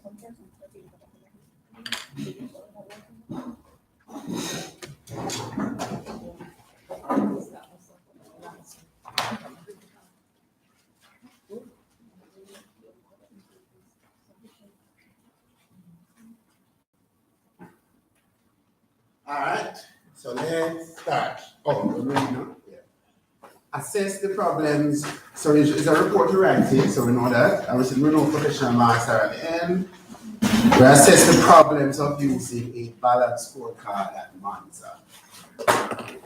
All right, so let's start. Oh, we're ready now? Yeah. Assess the problems. So it's a report to write it, so we know that. Obviously, we know professional marks are at the end. We assess the problems of using a balanced scorecard at Monza.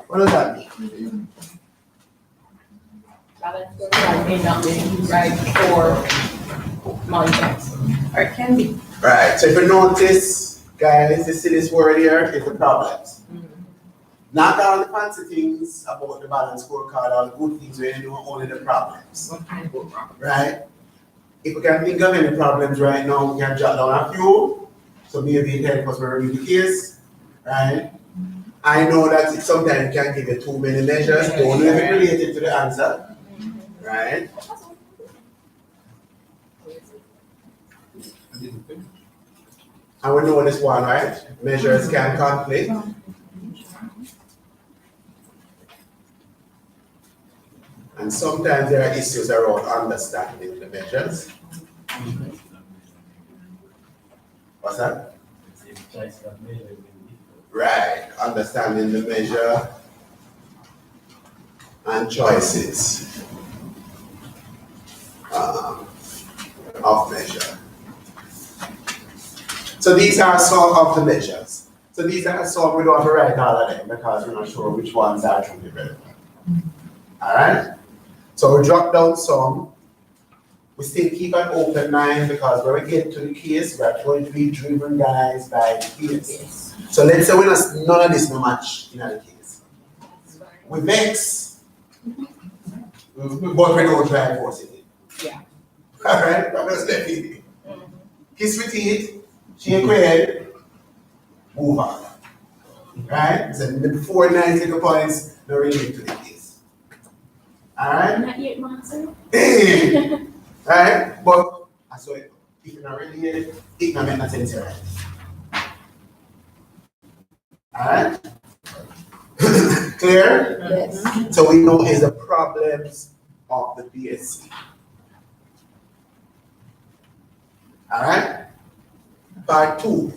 What does that mean? Balanced scorecard may not be right for Monza, or it can be. Right, so if you notice, guys, you see this word here, it's the problems. Not all the fancy things about the balanced scorecard, all the good things, we know only the problems. What kind of problem? Right? If we can think of any problems right now, we can jot down a few. So maybe it helps us review the case. Right? I know that sometimes it can give you too many measures, don't even related to the answer. Right? And we know this one, right? Measures can conflict. And sometimes there are issues around understanding the measures. What's that? Right, understanding the measure and choices of measure. So these are some of the measures. So these are some, we don't have to write all of them because we're not sure which ones are truly relevant. All right? So we drop down some. We still keep an open mind because when we get to the case, we are going to be driven, guys, by the case. Yes. So let's say none of this no match in the case. We vex, but we don't try and force it. Yeah. All right? I'm just left it. Kiss with it, shake your head, move on. Right? So the 490 points, no relate to the case. Alright? Not yet, Monster. Alright? But I saw it. If you're not ready yet, it can make no sense, right? Alright? Clear? Yes. So we know is the problems of the BSc. Alright? Part 2.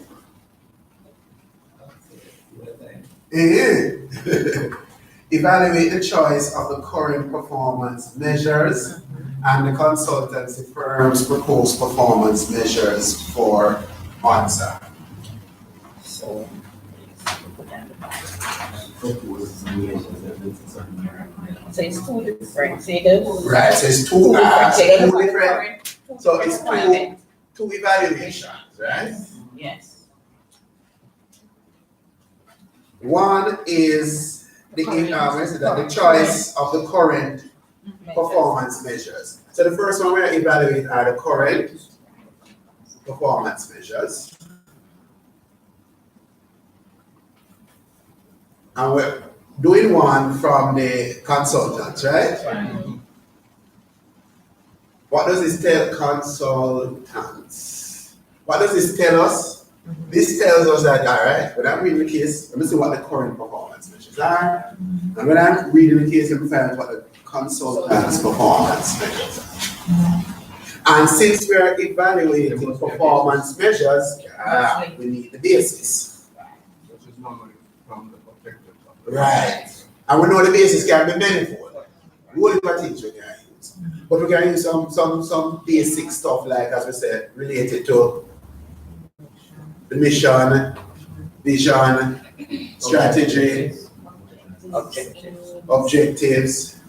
Evaluate the choice of the current performance measures and the consultancy firm's proposed performance measures for Monza. So it's two different figures. Right, so it's two different. So it's two evaluations, right? Yes. One is the choice of the current performance measures. So the first one we're evaluating are the current performance measures. And we're doing one from the consultants, right? What does this tell consultants? What does this tell us? This tells us that, all right, when I'm reading the case, let me see what the current performance measures are. And when I'm reading the case, let me find out what the consultant's performance measures are. And since we are evaluating performance measures, we need the basis. Which is normally from the objective. Right. And we know the basis can be manifold. Whole heap of things we can use. But we can use some basic stuff like, as we said, related to the mission, vision, strategy, objectives.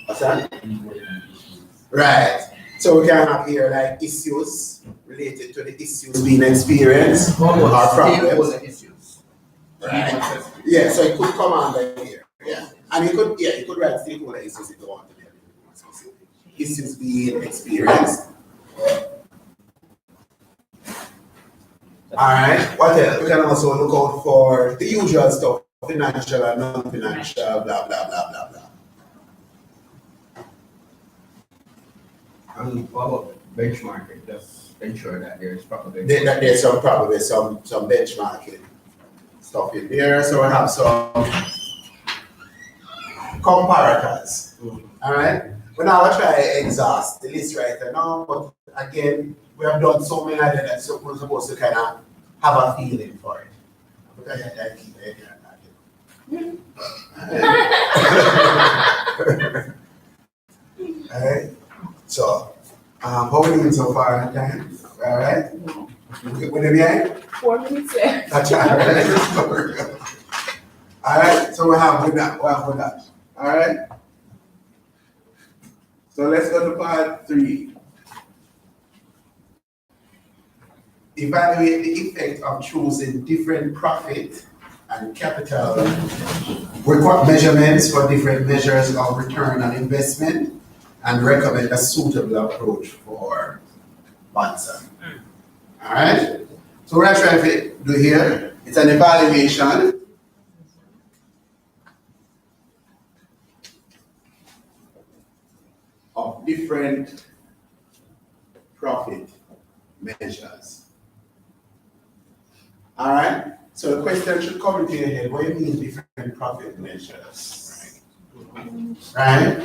What's that? Right. So we can have here like issues related to the issues being experienced or problems. Right. Yeah, so it could come under here. Yeah. And you could write stakeholder issues if you want to be specific. Issues being experienced. Alright, what else? We can also look out for the usual stuff, financial and non-financial, blah, blah, blah, blah, blah. And what about benchmarking, just ensure that there is proper That there's some probably some benchmarking stuff in there. So we have some comparators. All right. We're now try to exhaust the list right now, but again, we have done so many of them that we're supposed to kind of have a feeling for it. Because I keep it here. All right. So, how are we doing so far in time? All right. With them yet? 4 minutes left. That's all right. All right. So we have with that. All right. So let's go to part 3. Evaluate the effect of choosing different profit and capital measurements for different measures of return on investment and recommend a suitable approach for Bansa. All right. So what I'm trying to do here, it's an evaluation of different profit measures. All right. So the question should come into your head: what do you mean different profit measures? Right?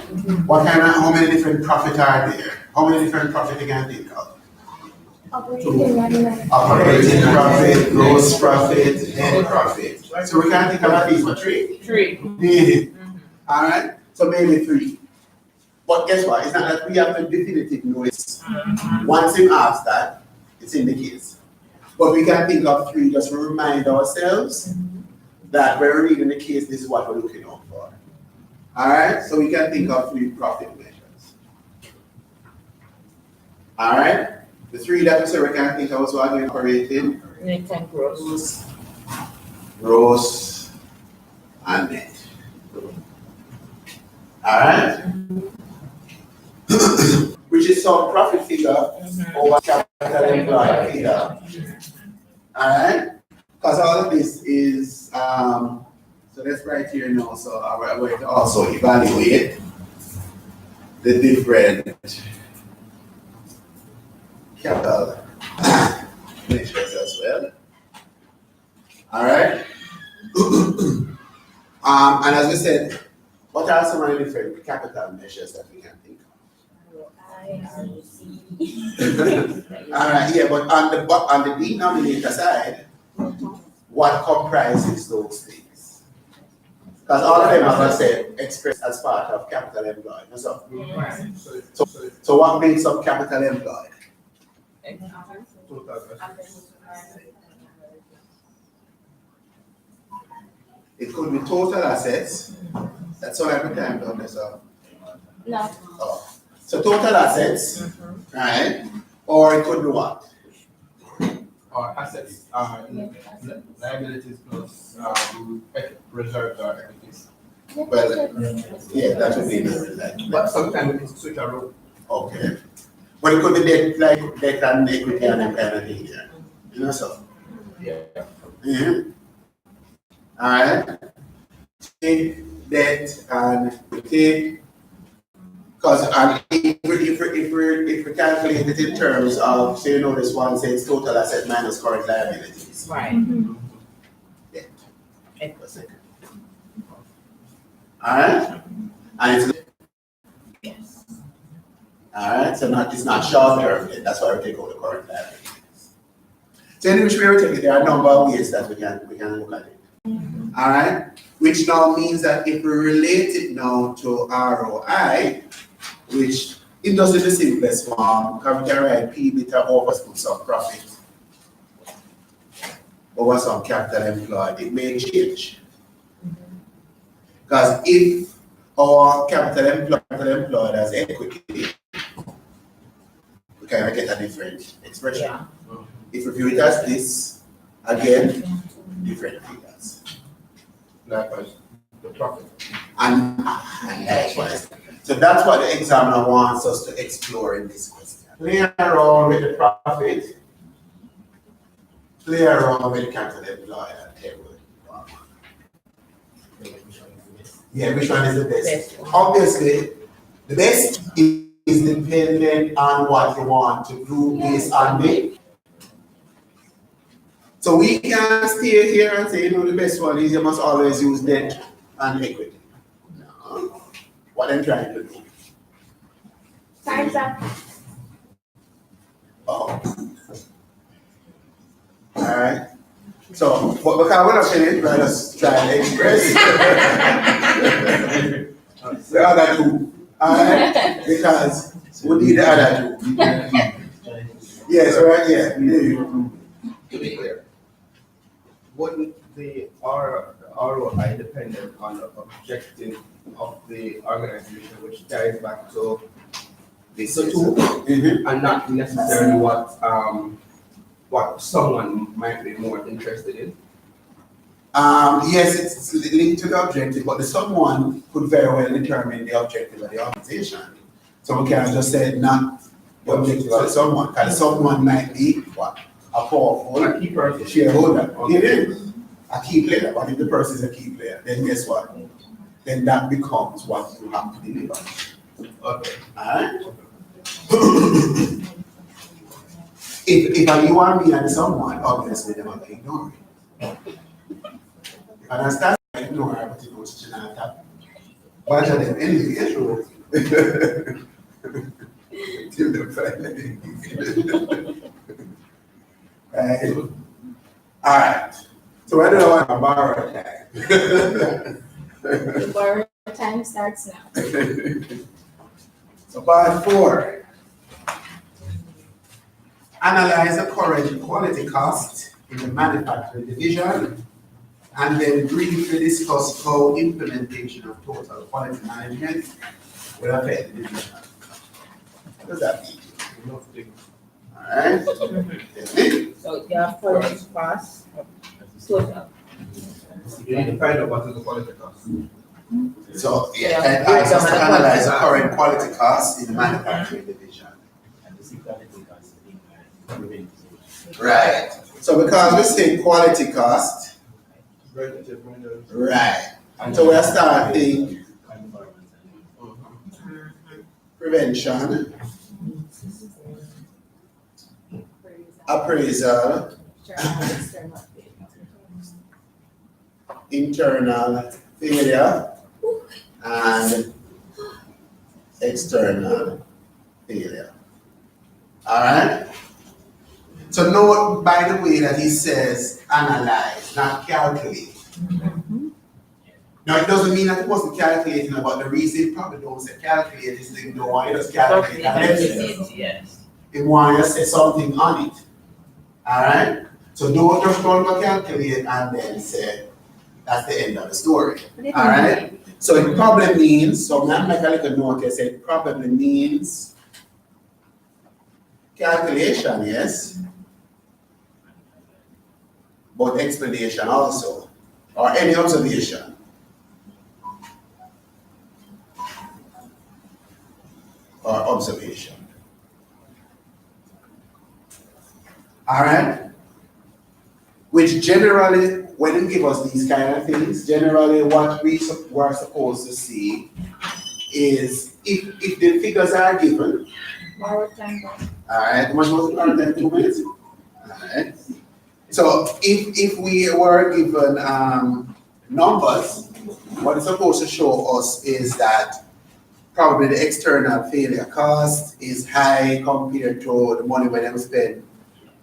What kind of? How many different profit are there? How many different profit you can think of? Operating profit, gross profit, net profit. So we can think about these for 3. 3. All right. So maybe 3. But guess what? It's not that we have to definitively know it. Once him asks that, it's in the case. But we can think of 3 just to remind ourselves that when we're reading the case, this is what we're looking out for. All right? So we can think of 3 profit measures. All right? The 3 that we say we can think of also again operating. Net and gross. Gross and net. All right? Which is some profit figure over capital employed figure. Alright? Because all of this is, so let's write here now, so I'm going to also evaluate the different capital measures as well. Alright? And as we said, what are some of the different capital measures that we can think of? All right, yeah, but on the denominator side, what comprises those things? Because all of them, as I said, expressed as part of capital employed. So what makes up capital employed? It could be total assets. That's all every time, don't they? So. No. Oh. So total assets, right? Or it could be what? Or assets, liabilities plus reserves or equities. Well, yeah, that would be the But sometimes we can switch around. Okay. But it could be debt, like debt and equity and that kind of thing here. You know so? Yeah. Mm-hmm. All right. Take debt and equity. Because if we calculate it in terms of, say, you know, this one says total asset minus current liabilities. Right. Debt. All right. And it's Yes. all right. So it's not short term debt. That's why we take out the current liabilities. So in which way we take it, there are a number of ways that we can look at it. All right. Which now means that if we relate it now to ROI, which it does in the simplest form, because we can write P beta over some profit over some capital employed. It may change. Because if our capital employed as equity, we kind of get a different expression. Yeah. If we view it as this, again, different figures. Likewise, the profit. And likewise. So that's what the examiner wants us to explore in this question. Play around with the profit. Play around with the capital employed and table. Yeah, which one is the best? Best one. Obviously, the best is is dependent on what you want to do based on me. So we can stay here and say, the best one is you must always use debt and equity. No. What I'm trying to do. Time's up. Oh. Alright. So, but because we're not finished, we're just trying to express the other two. Alright? Because we need the other two. Yes, right here. To be clear, wouldn't the ROI dependent on the objective of the organization, which ties back to the tool, and not necessarily what someone might be more interested in? Yes, it's linked to the objective, but the someone could very well determine the objective of the organization. So we can't just say not the objective of someone, because someone might be what? A powerful A key person. shareholder. It is a key player, but if the person is a key player, then guess what? Then that becomes what you have to deliver. Okay. Alright? If you are me and someone, obviously they're going to ignore it. You understand? Ignore it, but you know it's not that. Bunch of them anyway, sure. Till the finally. Right. Alright. So I don't want to borrow time. The borrow time starts now. So part 4. Analyze the current quality cost in the manufacturing division, and then briefly discuss how implementation of total quality management will affect the division. What does that mean? Alright. So you have 4 costs total. You need to find out what is the quality cost. So, yeah, and ask us to analyze the current quality cost in the manufacturing division. Right. So because we say quality cost, right. So we're starting prevention, appraisal, internal failure, and external failure. Alright? So note, by the way, that he says analyze, not calculate. Now it doesn't mean that he wasn't calculating about the reason. Probably don't say calculate is they don't want you to calculate and Yes. they want you to say something on it. Alright? So don't just go to calculate and then say that's the end of the story. Alright? So it probably means, so I'm going to make a little note here, say it probably means calculation, yes, but explanation also, or any observation. Or observation. Alright? Which generally, when you give us these kind of things, generally what we were supposed to see is if the figures are given. Alright, much more than 2 minutes. Alright. So if we were given numbers, what it's supposed to show us is that probably the external failure cost is high compared to the money we spend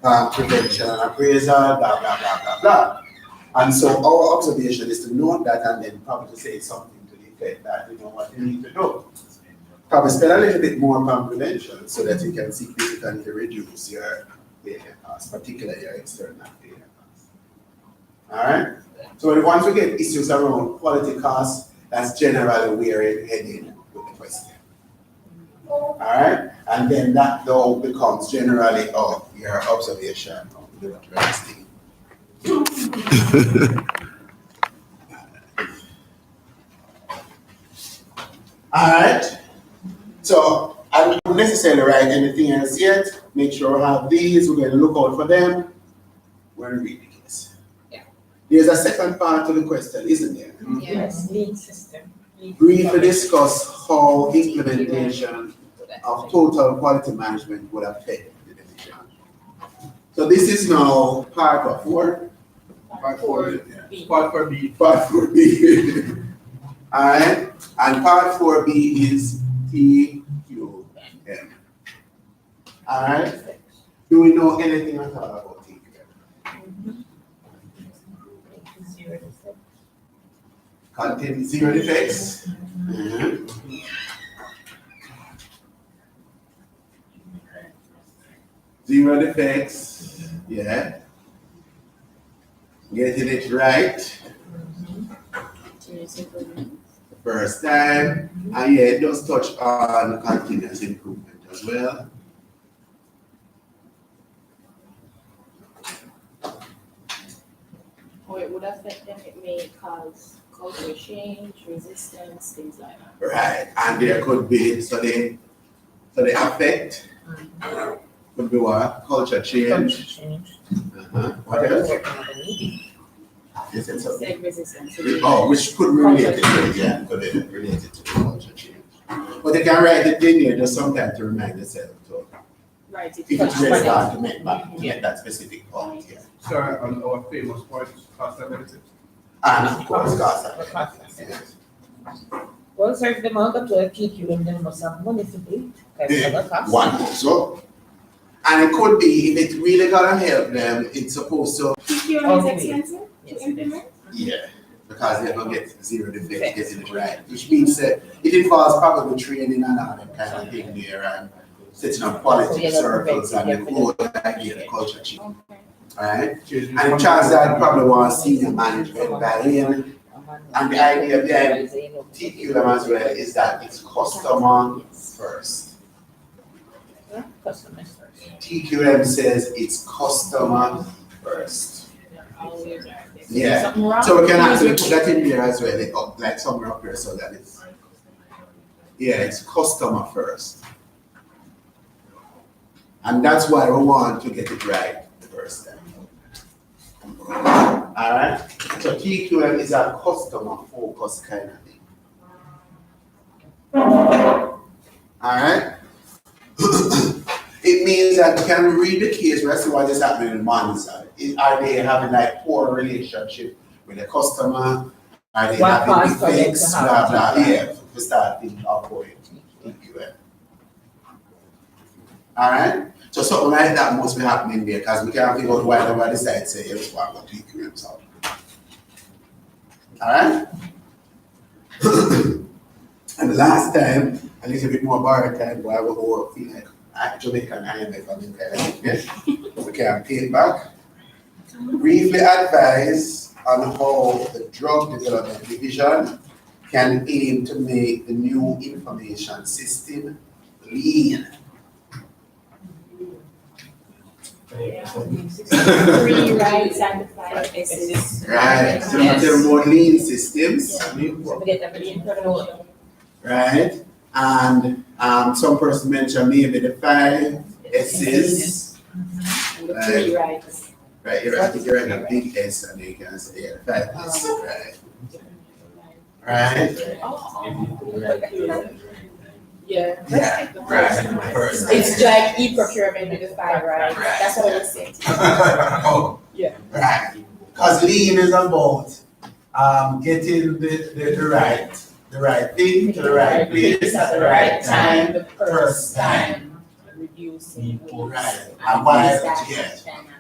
on prevention and appraisal, blah, blah, blah, blah, blah. And so our observation is to note that and then probably to say something to the effect that you know what you need to do. Probably spend a little bit more on prevention so that you can significantly reduce your failure costs, particularly your external failure costs. Alright? So once we get issues around quality costs, that's generally where it's heading with the question. Alright? And then that though becomes generally your observation of the interesting. Alright? So I don't necessarily write anything else yet. Make sure we have these, we're going to look out for them. We're going to read the case. Yeah. There's a second part to the question, isn't there? Yes, lead system. Briefly discuss how implementation of total quality management would affect the decision. So this is now part of what? Part For 4B. B. Part 4B. Part 4B. Alright, and part 4B is TQM. Alright, do we know anything at all about TQM? Contain zero defects. Zero defects, yeah. Getting it right the first time. And yeah, it does touch on continuous improvement as well. Or it would affect them, it may cause culture change, resistance, things like that. Right, and there could be, so the effect could be what? Culture change. What else? Is it something? Said resistance. Oh, which could relate to it, yeah, could be related to the culture change. But they can write it in here just sometimes to remind themselves to, Right. if it's really hard to make that specific point, yeah. Sir, on our famous point, cost and benefits. And of course, cost and benefits, yes. Well, sir, if the market to TQM, then must have money to pay. One also. And it could be, if it really gonna help them, it's supposed to, PQM is expensive to implement? yeah, because they're gonna get zero defects, getting it right. Which means that it involves probably training and all that kind of thing there and setting up quality circles and the whole idea, the culture change. Okay. Alright? And the chance that I probably want senior management buy in. And the idea behind TQM as well is that it's customer first. Customers first. TQM says it's customer first. Yeah. Something wrong? So we can actually put that in there as well, like somewhere up here so that it's, yeah, it's customer first. And that's why we want to get it right the first time. Alright? So TQM is a customer focused kind of thing. Alright? It means that you can read the case where I see what is happening in the money side. Are they having like poor relationship with the customer? Are they What having cause for them to defects? have Blah, blah, TQM? yeah, to start thinking of going TQM. Alright? So something like that must be happening there because we can't figure out why nobody decide to say, yes, what about TQM solve. Alright? And the last time, a little bit more borrowed time, where I will feel like Jamaican IMF and kind of thing, yeah? We can pay it back. Briefly advise on how the Drug Development Division can aim to make the new information system lean. Rewrite, sanctify, assist. Right, so we tell more lean systems. Right, and some person mentioned maybe the 5 S's. And the rewrites. Right, here I think you're in a big S and you can say, yeah, 5 S, right? Right? Yeah. Yeah, right, first. It's like e-procurement with the 5, right? That's what I was saying. Oh, Yeah. right, because lean is about getting the right thing to the right place at the right time, the first time. Reducing waste. Right, and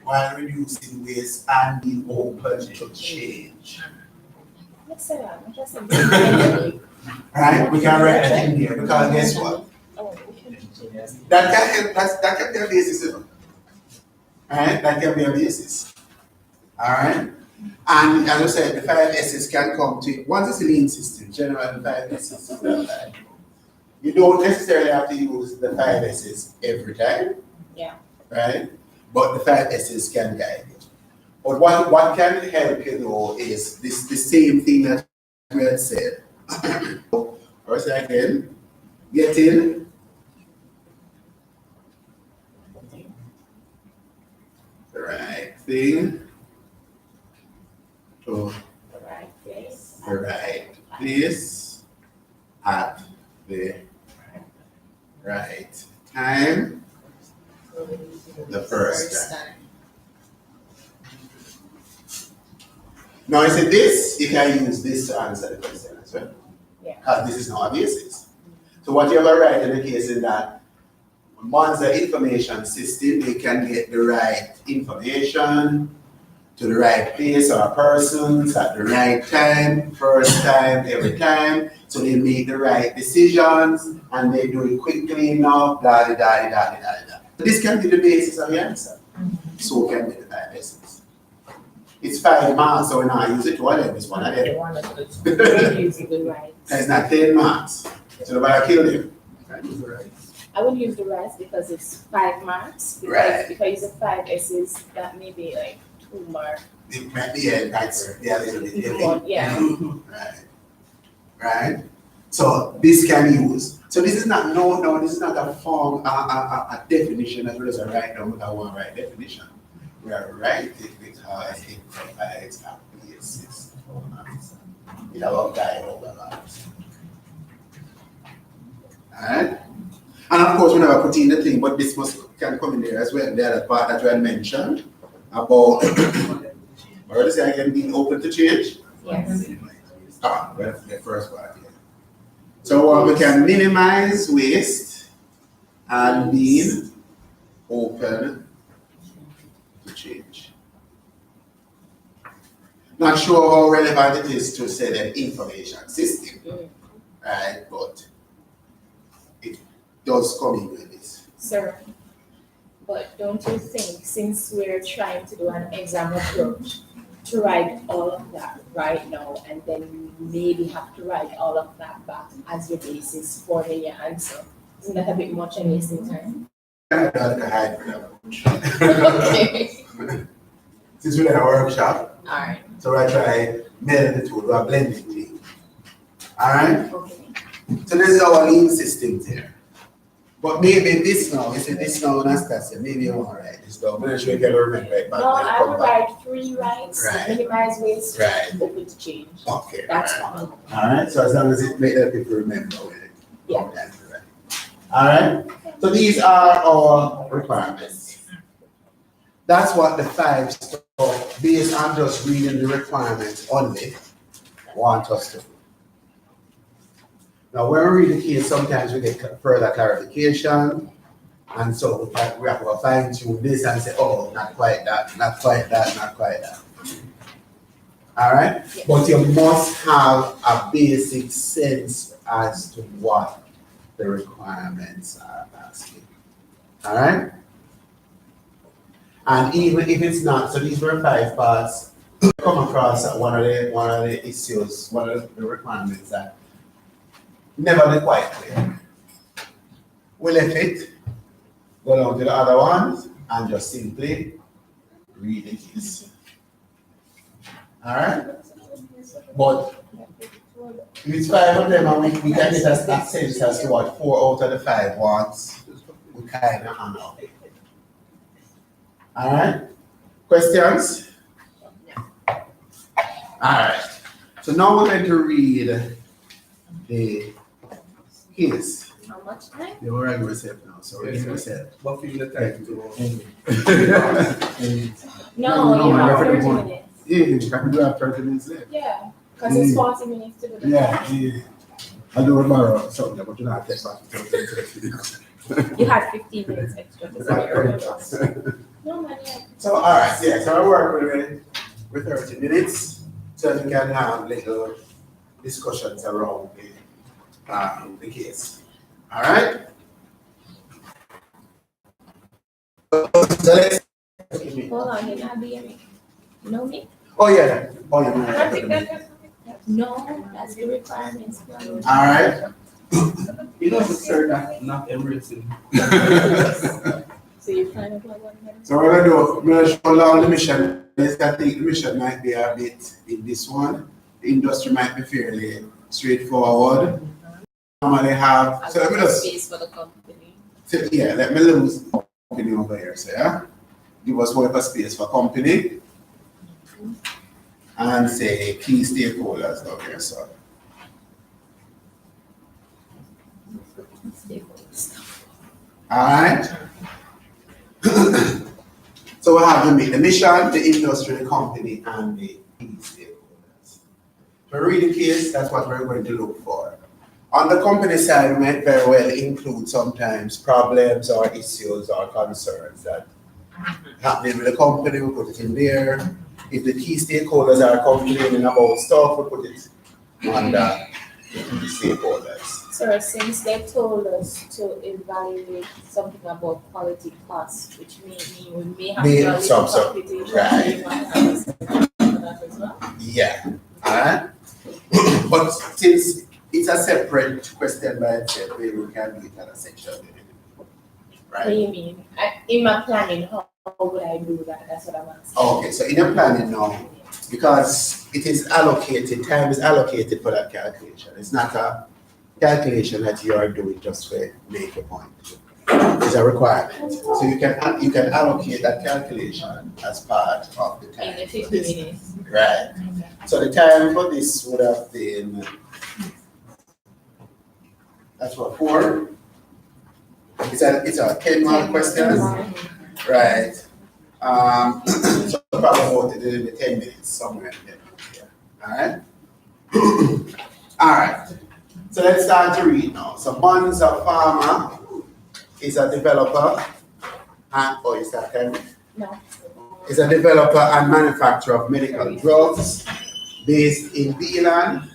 while reducing waste and being open to change. What's that? I'm just saying. Right, we can write that in there because guess what? That can be a basis, you know. Alright, that can be a basis. Alright? And as I said, the 5 S's can come to it. Once it's a lean system, generally the 5 S's is not bad. You don't necessarily have to use the 5 S's every time. Yeah. Right? But the 5 S's can guide you. But what can help you though is the same thing that we had said. First again, getting the right thing to The right place. the right place at the right The first time. Now, you see this, you can use this to answer the question as well. Yeah. Because this is now a basis. So what you ever write in the case is that once the information system, they can get the right information to the right place or persons at the right time, first time, every time. So they make the right decisions and they do it quickly enough, da. This can be the basis of the answer. So can be the 5 lessons. It's 5 marks, so we now use it to one of this one. They want to use the right. It's not 10 marks. So nobody kill him. I would use the rest because it's 5 marks. Because Right. if I use the 5 essays, that may be like 2 marks. It might be that's a little bit heavy. Yeah. Right. So this can use. So this is not this is not a form, a definition as well as a write down with a one right definition. We are writing because it provides a basis for answer. It will guide over lives. Alright? And of course we never put in the thing, but this can come in there as well. The other part that we had mentioned about what is it again, being open to change? Yes. Well, the first part here. So we can minimize waste and being open to change. Not sure how relevant it is to say the information system, right? But it does come in with this. Sir, but don't you think since we're trying to do an exam approach, to write all of that right now and then you maybe have to write all of that back as your basis for your answer? Isn't that a bit much and wasting time? I do like a hybrid approach. Okay. Since we're in a workshop, Alright. so I try meld the two, a blending thing. Alright? Okay. So this is our lean systems here. But maybe this now, you see this now, Anastasia, maybe you want to write this down. I'm not sure you can remember it back. No, I would write 3 rights, Right. minimize waste, Right. open to change. Okay. That's fine. Alright, so as long as it make that people remember with it. Yeah. That's right. Alright, so these are our requirements. That's what the 5 stuff, based on just reading the requirements only, want us to do. Now, when we read the case, sometimes we get further clarification, and so we have to fine tune this and say, oh, not quite that, not quite that, not quite that. All right? Yeah. But you must have a basic sense as to what the requirements are asking. All right? And even if it's not, so these were 5 parts, come across one of the issues, one of the requirements that never be quite clear. We left it, go down to the other ones, and just simply read the case. Alright? But if it's 5 of them and we can get a sense as to what 4 out of the 5 wants, we kind of handle it. Alright? Questions? Alright. So now we're going to read the case. How much time? You already yourself now, so read yourself. What feel the time to No, No, you I have reckon 30 one. minutes. Yeah, you can do that 30 minutes left. Yeah, because it's 40 minutes to do the Yeah. I do remember something, but you're not take back. You had 15 minutes extra to say your notes. No, man, yeah. So, all right, yeah, so I work with 30 minutes, so you can have little discussions around the case. All right? So let's. Hold on, you're not being me. You know me? Oh, yeah. Oh, yeah. I think no, that's the requirements. All right. You know, sir, not everything. So you're kind of like 1 minute. So we're going to show along the mission. I think the mission might be a bit in this one. The industry might be fairly straightforward. Normally have, so let me just, Space for the company. so, yeah, let me lose company over here, so yeah. Give us work space for company. And say key stakeholders down here, so. Alright. we have the mission, the industry, the company, and the key stakeholders. To read the case, that's what we're going to look for. On the company side, we might very well include sometimes problems or issues or concerns that happening with the company, we put it in there. If the key stakeholders are complaining about stuff, we put it under the key stakeholders. So since they told us to evaluate something about quality costs, which may mean we may have May- to do some- computation, right. we might have to set up for that as well. Yeah, alright? But since it's a separate question by itself, maybe we can do it at a section. What do Right? you mean? In my planning, how would I do that? That's what I'm asking. Okay, so in your planning now, because it is allocated, time is allocated for that calculation. It's not a calculation that you are doing just to make a point. It's a requirement. So you can allocate that calculation as part of the time. In the for 50 this. minutes. Right. So the time for this would have been, that's what, 4? It's a 10-mark question, right? So probably about it in the 10 minutes, somewhere in there. All right? All right. So let's start to read now. So Monza Pharma is a developer and, oh, is that time? No. Is a developer and manufacturer of medical drugs based in Beeland,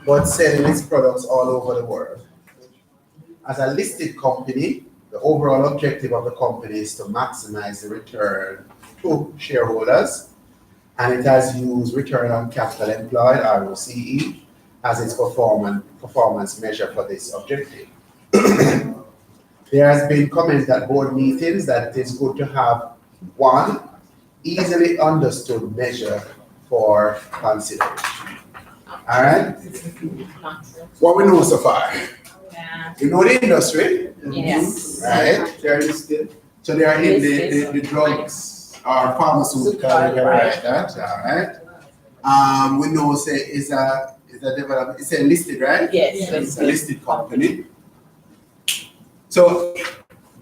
but selling its products all over the world. As a listed company, the overall objective of the company is to maximize the return to shareholders, and it has used return on capital employed, ROCE, as its performance measure for this objective. There has been comment at board meetings that it is good to have one easily understood measure for consideration. All right? What we know so far? Yeah. You know the industry, Yes. right? They are listed. So they are in the drugs or pharmaceutical, you can write that, all right? We know say is a developer, it's a listed, right? Yes. It's a listed company. So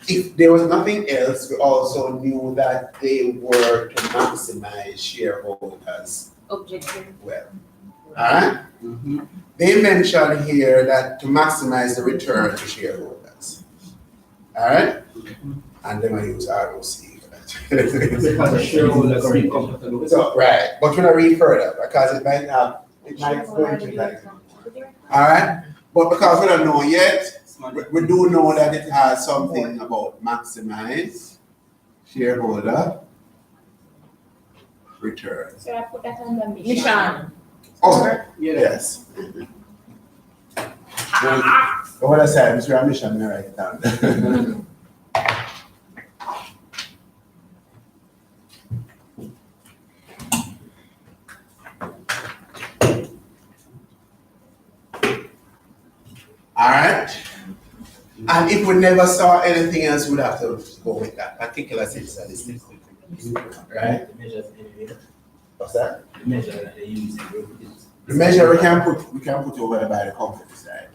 if there was nothing else, we also knew that they were to maximize shareholders Objective. well. Alright? They mention here that to maximize the return to shareholders. Alright? And then I use ROC for that. Because the shareholders are comfortable with it. So, right, but we're gonna read further because it might go into that. Alright? But because we don't know yet, we do know that it has something about maximize shareholder return. So I put that on the mission. Mission. Oh, yes. What I said, Mr. Mission, I'm gonna write it down. All right. And if we never saw anything else, we'd have to go with that particular statistic. Right? What's that? The measure that they use in reproduce. The measure we can put over there by the company side.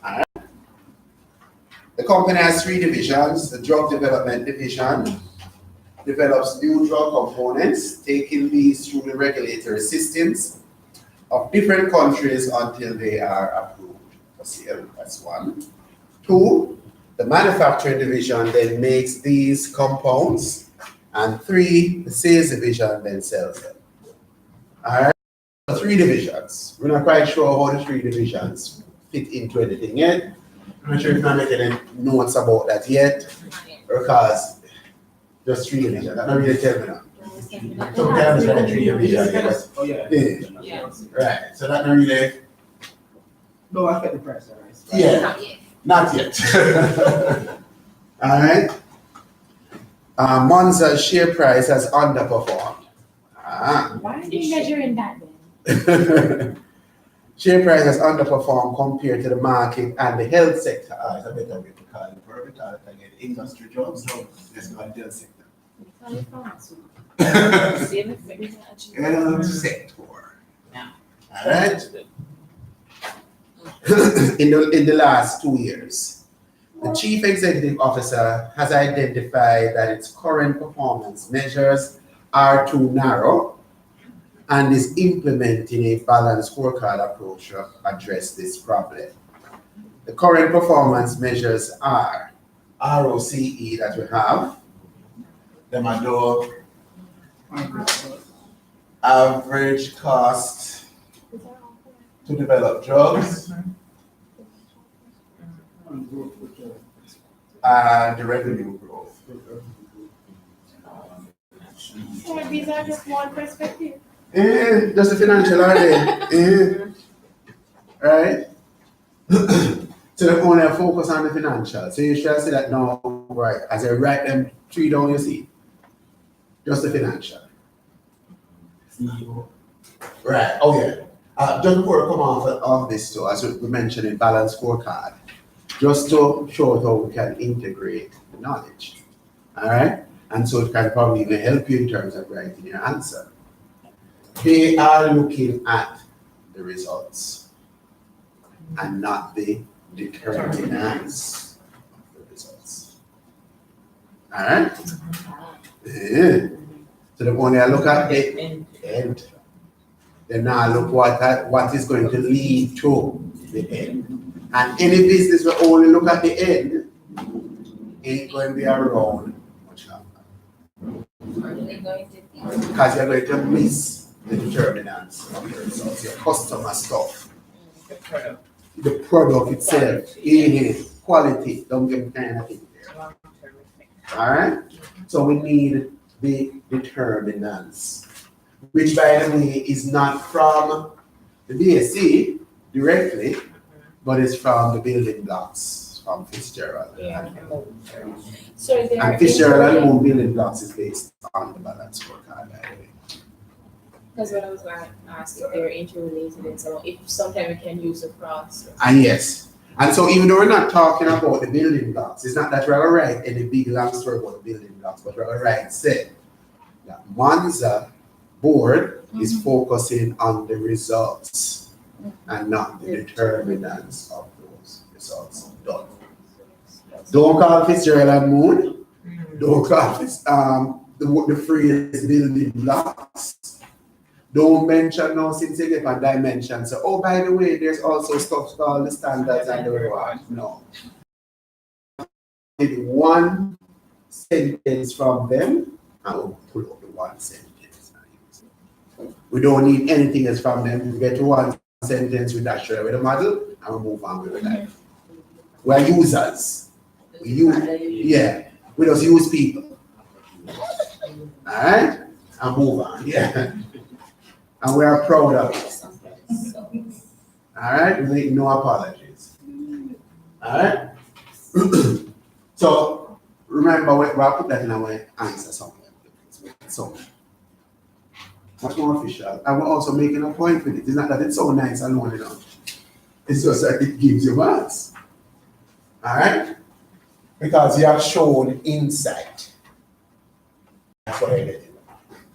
All right. The company has 3 divisions. The drug development division develops new drug components, taking these through the regulatory systems of different countries until they are approved for sale. That's 1. 2, the manufacturing division then makes these compounds. And 3, the sales division then sells them. All right, so 3 divisions. We're not quite sure how the 3 divisions fit into anything yet. I'm not sure if I'm making any notes about that yet, because just 3 divisions. That don't really tell me now. Sometimes it's like 3 divisions. Oh, yeah. Yeah. Right, so that don't really, No, I get the price, all right. yeah, not yet. All right. Monza's share price has underperformed. Why are you measuring that then? Share price has underperformed compared to the market and the health sector. It's a better way to call it. We're because again, industry jobs, no, let's go health sector. Health sector. Yeah. All right. In the last 2 years, The Chief Executive Officer has identified that its current performance measures are too narrow and is implementing a balanced scorecard approach to address this problem. The current performance measures are ROCE that we have, the Mado average cost to develop drugs, and the revenue growth. So these are just one perspective. Just the financial, are they? Right? So they only focus on the financial. So you should see that now, right? As I write them three down, you see, just the financial. Right. Oh yeah. Just before I come off of this, too, as we mentioned in balanced scorecard, just to show how we can integrate the knowledge. All right. And so it can probably even help you in terms of writing your answer. They are looking at the results and not the determinants of the results. All right? Yeah. So they only look at the end. They now look what is going to lead to the end. And any business will only look at the end, ain't going to be around much longer. Because you're going to miss the determinants of the results, your customer stuff. The product itself, quality, don't get kind of thing there. All right? So we need the determinants, which by the way is not from the BSc directly, but it's from the building blocks from Fitzgerald. Yeah. So And Fitzgerald and Moon building blocks is based on the balance scorecard, by the way. That's what I was going to ask, if they're interrelated and so if sometimes we can use across. And yes. And so even though we're not talking about the building blocks, it's not that we're going to write any big long story about the building blocks, but we're going to write say that Monza board is focusing on the results and not the determinants of those results. Done. Don't call Fitzgerald and Moon. Don't call the phrase building blocks. Don't mention now since you get a dimension. So, oh, by the way, there's also stuff called the standards and the reward. No. Maybe one sentence from them, and we'll pull up the one sentence. We don't need anything else from them. We get to one sentence, we dash with the model, and we move on with the life. We're users. We just use people. All right? And move on. Yeah. And we are proud of it. All right? We make no apologies. All right? So, remember, we'll put that in our answer somewhere. So, much more official. And we're also making a point with it. It's not that it's so nice alone enough. It's just that it gives you marks. All right? Because you have shown insight. That's what I get.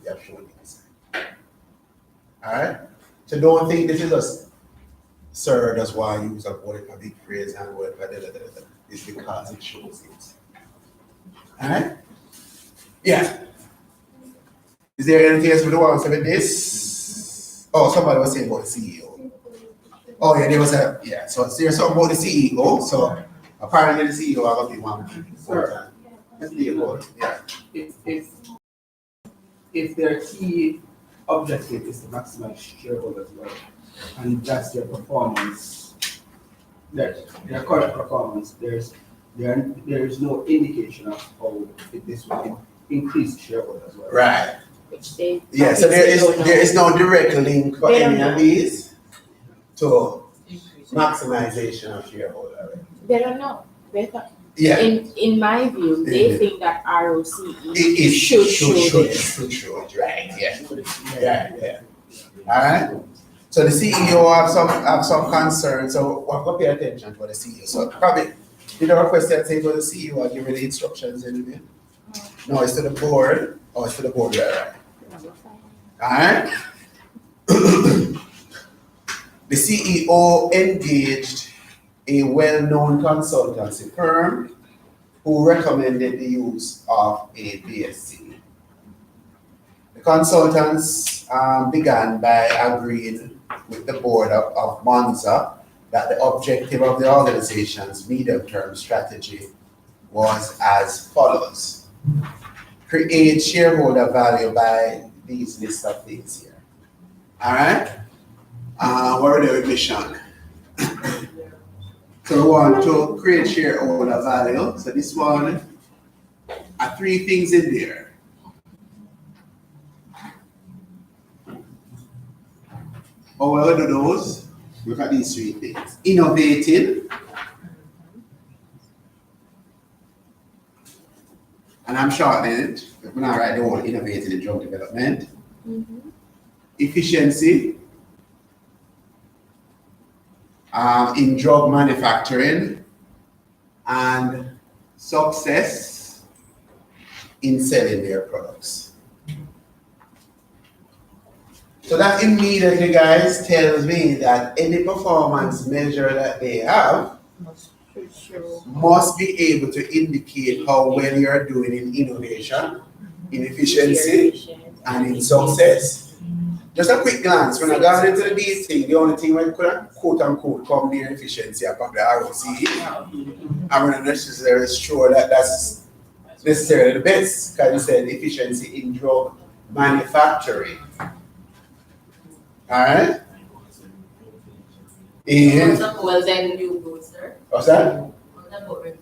You have shown insight. All right? So don't think this is just, sir, that's why I use a word for big phrase and word for da. It's because it shows it. All right? Yeah. Is there anything else we don't want to say with this? Oh, somebody was saying about the CEO. Oh, yeah, there was a, yeah. So there's something about the CEO. So apparently the CEO are going to be one. Sir, if their key objective is to maximize shareholders' wealth, and that's their performance, their current performance, there is no indication of how this will increase shareholders' wealth. Right. Which they Yeah, so there is no direct link for any of these to maximization of shareholder. They don't know. Yeah. In my view, they think that ROCE It should show this. should show it, right? Yeah. All right. So the CEO have some concerns. So we'll have to pay attention to the CEO. So probably you know a question say to the CEO, I'll give you the instructions anyway. No, it's to the board. Oh, it's to the board, right? All right. The CEO engaged a well-known consultancy firm who recommended the use of APSC. The consultants began by agreeing with the board of Monza that the objective of the organization's medium-term strategy was as follows. Create shareholder value by these list of things here. All right? What are the mission? So we want to create shareholder value. So this one are 3 things in there. How will we do those? Look at these 3 things. Innovating. And I'm shortening it. I'm not write the whole innovating in drug development. Efficiency. In drug manufacturing. And success in selling their products. So that immediately, guys, tells me that any performance measure that they have must be able to indicate how well you're doing in innovation, in efficiency, and in success. Just a quick glance, when I got into the detail thing, the only thing we could quote unquote come near efficiency about the ROCE, I'm not necessarily sure that that's necessarily the best, because you said efficiency in drug manufacturing. Alright? Well, then you go, sir. What's that? What about revenue?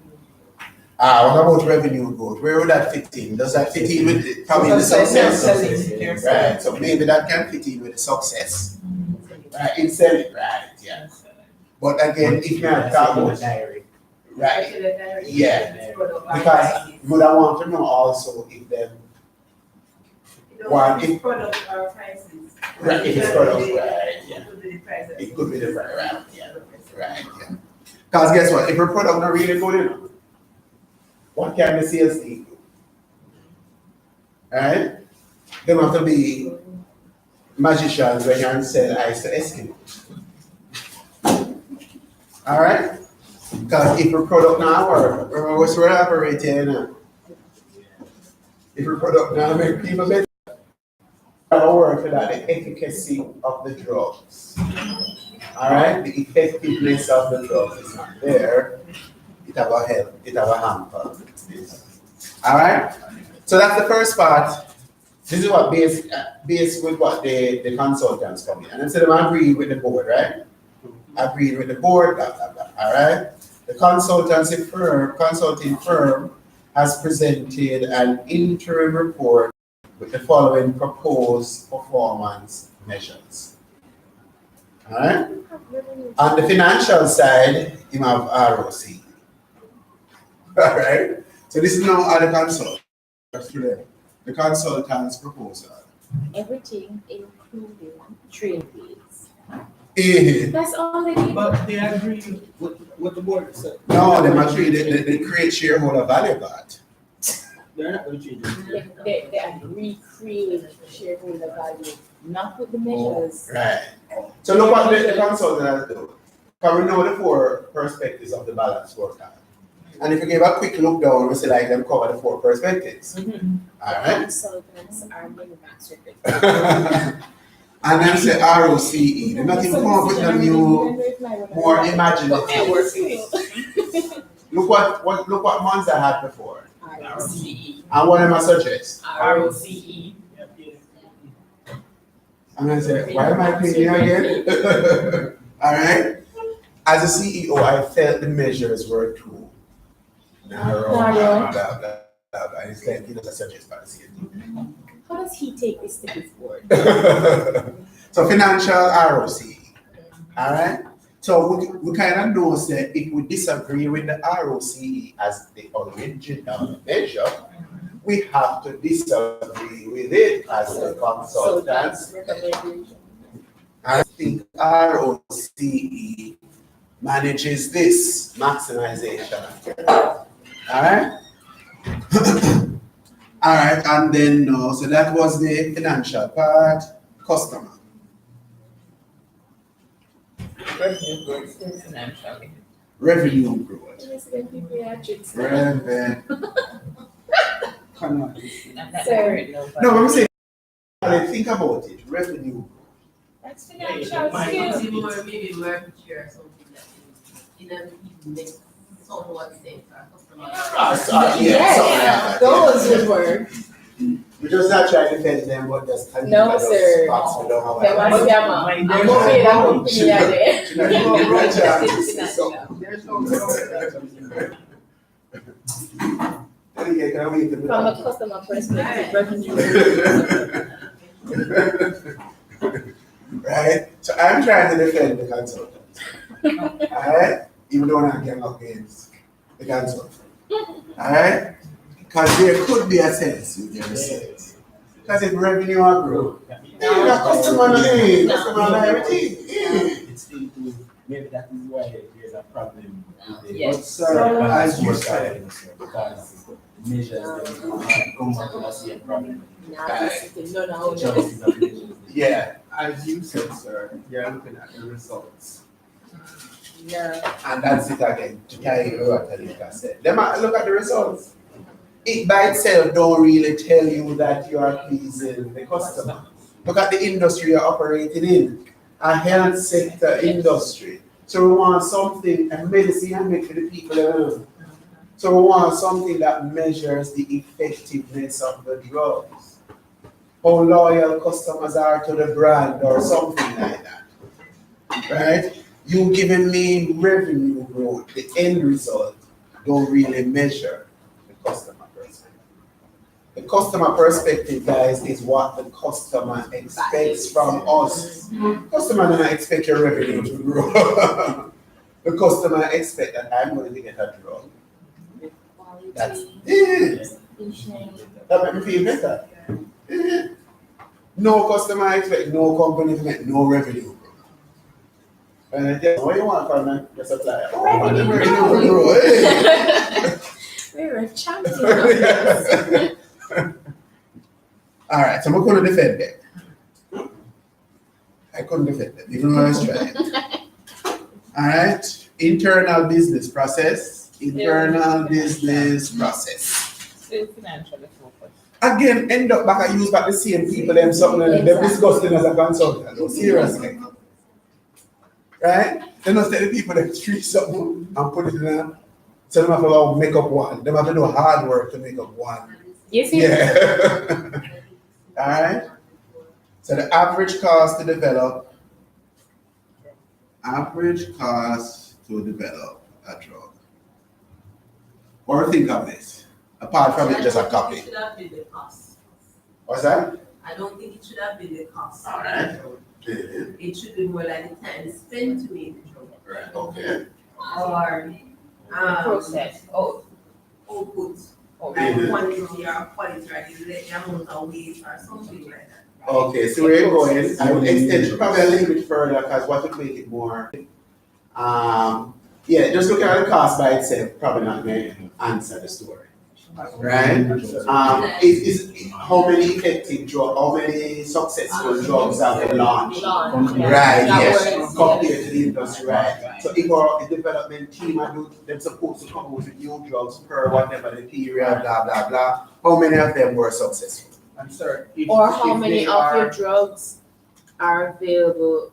What about revenue growth? Where would that fit in? Does that fit in with probably the success? Right, so maybe that can fit in with the success. Right, in selling, right, yeah. But again, if you have talk about right, yeah. Because you would want to know also if them one if product or prices. right, if it's product, right, yeah. It could be the price, right, yeah. Right, yeah. Because guess what? If your product not really good enough, what can the sales team do? Alright? They have to be magicians where you can sell ice to Eskimos. Alright? Because if your product now work, remember what's we're operating now. If your product now make people better, work for that, the efficacy of the drugs. Alright? The effectiveness of the drugs is not there. It have a help, it have a hamper. Alright? So that's the first part. This is what based with what the consultants come in. And instead of agreeing with the board, right? Agreed with the board, blah blah blah. Alright? The consulting firm has presented an interim report with the following proposed performance measures. Alright? On the financial side, you have ROC. Alright? So this is now other consult. The consultant's proposal. Everything including train fees. Eh. That's all they need. But they agree with what the board said. No, they must really they create shareholder value part. They're not going to change it. They agree create shareholder value, not with the measures. Right. So look what the consultant has done. Because we know the 4 perspectives of the balance scorecard. And if you give a quick look down, we see like them cover the 4 perspectives. Alright? Consultants are min-max with it. And then say ROCE. They're not even come up with a new, more imaginative. Look what Monza had before. ROCE. And what am I suggest? ROCE. I'm gonna say, why am I paying you again? Alright? As a CEO, I felt the measures were too narrow. Blah, blah, blah, blah. It's like he doesn't suggest by the CEO. How does he take this to his board? So financial ROC. Alright? So we kind of know that if we disagree with the ROCE as the original measure, we have to disagree with it as the consultants. I think ROCE manages this maximization. Alright? Alright, and then so that was the financial part, customer. Revenue growth is financially. revenue growth. Revenue. Cannot. No, I'm saying, think about it, revenue. That's financial skill. Maybe market share or something that in a make somewhat safe for customer. Yes, those would work. We just not trying to defend them, but just telling No, them that sir. spots we don't have. They want to be a mom. I'm going to be a company there. There's no growth. From a customer perspective, revenue. Right? So I'm trying to defend the consultant. Alright? Even though I can't go against the consultant. Alright? Because there could be a sense with their sales. Because if revenue are grow, the customer everything. It's into, maybe that is why there's a problem with the. Yes. But sir, as you said, Because the measures that come back to the same problem. No. Yeah. as you said, sir, you're looking at the results. Yeah. And that's it again, to carry what Talika said. Them look at the results. It by itself don't really tell you that you are pleasing the customer. Look at the industry you're operating in, a health sector industry. So we want something, and medicine and make for the people around. So we want something that measures the effectiveness of the drugs. How loyal customers are to the brand or something like that. Right? You giving me revenue growth, the end result don't really measure the customer perspective. The customer perspective, guys, is what the customer expects from us. Customer doesn't expect your revenue to grow. The customer expects that I'm going to get a drug. That's it. That makes me feel better. No customer expect no company to make no revenue. And what you want from them? The supplier. Oh, I want the revenue grow. We're a champion. All right, so I'm going to defend them. I couldn't defend them, even though I was trying. All right, internal business process. Internal business process. Still financially focused. Again, end up back and use back the same people, them something and they're disgusting as a consultant. No, seriously. Right? They don't tell the people that treat something and put it in a, so they have to make up one. They have to do hard work to make up one. You see? Yeah. Alright? So the average cost to develop a drug. Or think of this. Apart from it just a copy. It should have been the cost. What's that? I don't think it should have been the cost. Alright. It should be more like the time spent to make the drug. Right, okay. Or Process. output. Mhm. Quantity or quality, right? The amount of weight or something like that. Okay, so we're going, I would extend it probably a little bit further because what would make it more, yeah, just looking at the cost by itself, probably not going to answer the story. Right? Is how many effective drugs, how many successful drugs have been launched? Right, yes, compared to the industry, right? So if our development team are they're supposed to come out with new drugs per whatever the period, blah, blah, blah, how many of them were successful? And sir, Or how many of your drugs are available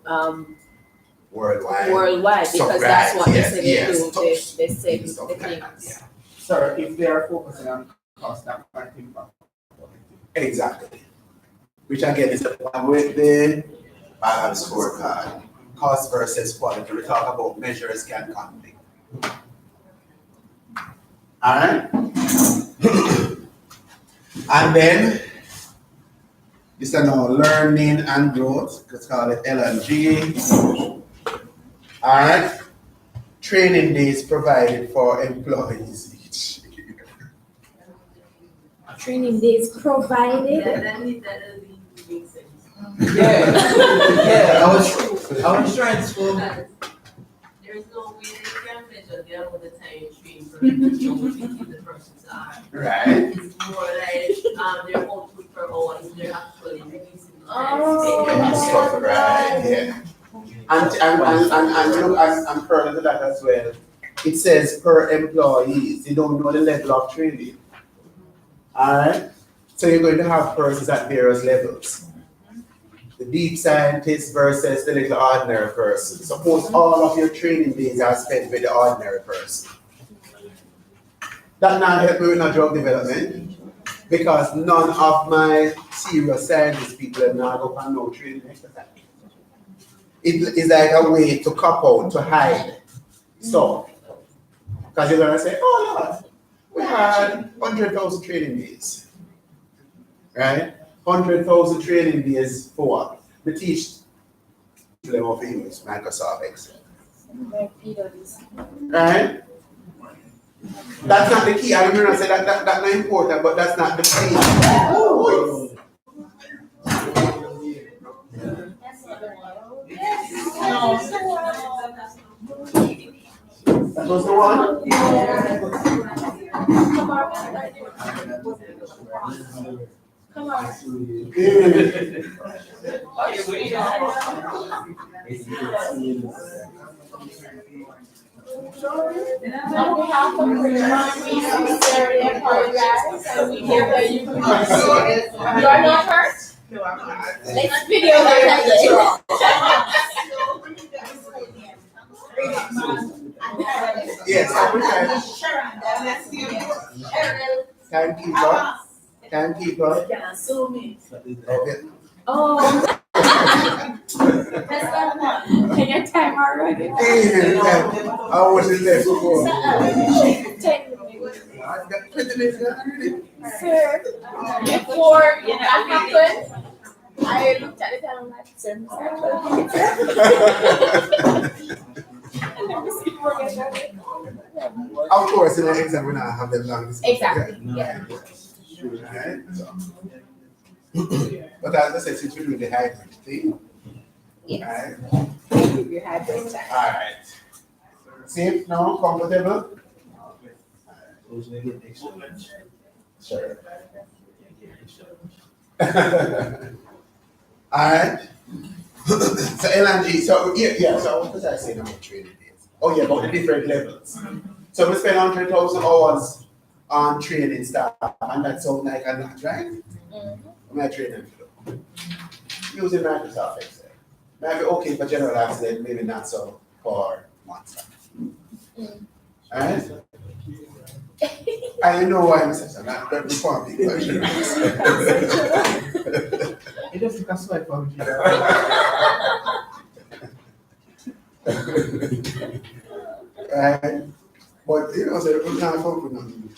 worldwide? So, Because that's right, what yes, they yes, say they do. They say stuff the like that, things. yeah. sir, if they are focusing on cost, that might impact. Exactly. Which again is the one with the balance scorecard. Cost versus quality. We talk about measures can conflict. Alright? And then this is now learning and growth. Let's call it L&G. Alright? Training days provided for employees each year. Training days provided. That doesn't make sense. Yeah, I was trying to. There's no way they can measure the amount of time you train for the person's eye. Right? It's more like their output per hour is they're actually reducing the time And stuff, right, yeah. And look, and further to that as well, it says per employees. You don't know the level of training. Alright? So you're going to have persons at various levels. The deep scientist versus the little ordinary person. Suppose all of your training days are spent with the ordinary person. That not help me with no drug development, because none of my serious scientist people have not go on no training exercise. It is like a way to cop out, to hide stuff. Because you're gonna say, oh Lord, we had 100,000 training days. Right? 100,000 training days for what? We teach them how to use Microsoft Excel. Right? That's not the key. I remember I said that's not important, but that's not the key. That was the one? Come on. On behalf of Richmond, we sincerely apologize and we hear that you are not hurt? No, I'm not. Let's video that. Yes, timekeeper. Timekeeper. Okay. Oh. Can you time already? I was in there before. 10 minutes. I've got 20 minutes already. Sir, before that happened, I looked at it and I'm like, sir, Of course, in an exam, we not have them long discussion. exactly. Yeah. Right? But as I said, since we're doing the hybrid thing, Yes. right? You had this time. Alright. Safe now, comfortable? Sure. Alright. So LNG, so yeah, so what was I saying about training days? Oh yeah, about the different levels. So we spend 100,000 hours on training staff, and that sounds like a lot, right? I'm not training for them. Using Microsoft Excel. Might be okay for general accident, maybe not so for monster. Alright? I know why I'm saying that, but before me. It just took a swipe from you. Right? But you know, so we can't focus on you.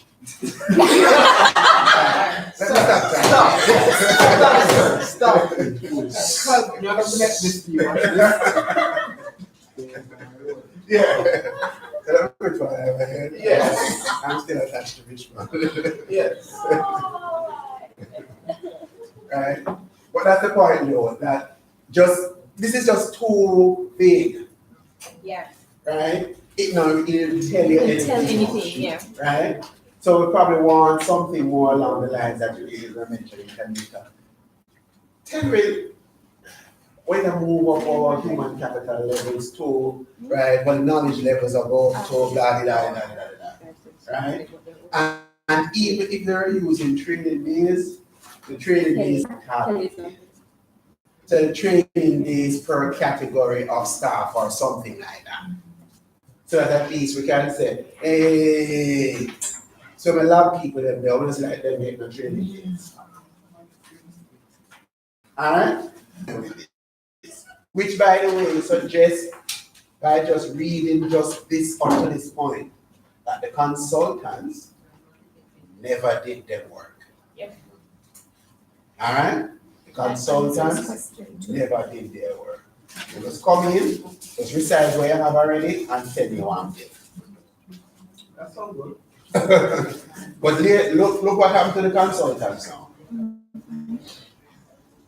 Stop. You're gonna let this be. Yeah. That's a good one I ever had. Yes. I'm still attached to Richmond. Yes. Right? But that's the point though, that this is just too vague, Yeah. right? It will tell you anything. Tell anything, yeah. Right? So we probably want something more along the lines that you were mentioning, Tanika. Tell me when you move up our human capital levels to, right, when knowledge levels are going to blah, blah, blah, blah, blah, right? And even if they're using training days, the training days have, so the training days per category of staff or something like that. So that at least we can say, hey, so my lab people them there, always like them make no training days. Alright? Which by the way suggests by just reading just this up to this point that the consultants never did their work. Yep. Alright? The consultants never did their work. You just come in, just recite what you have already and tell me one thing. That sounds good. But look what happened to the consultants now.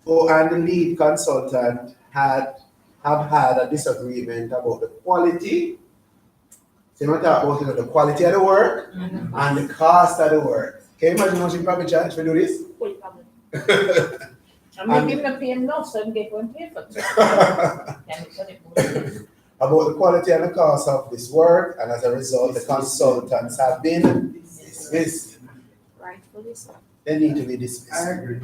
Oh, and the lead consultant have had a disagreement about the quality. So you want to talk about the quality of the work and the cost of the work. Can you imagine how much you probably charge to do this? I'm not giving them pay enough, so I'm getting paid for it. about the quality and the cost of this work, and as a result, the consultants have been dismissed. Rightfully so. They need to be dismissed. I agree.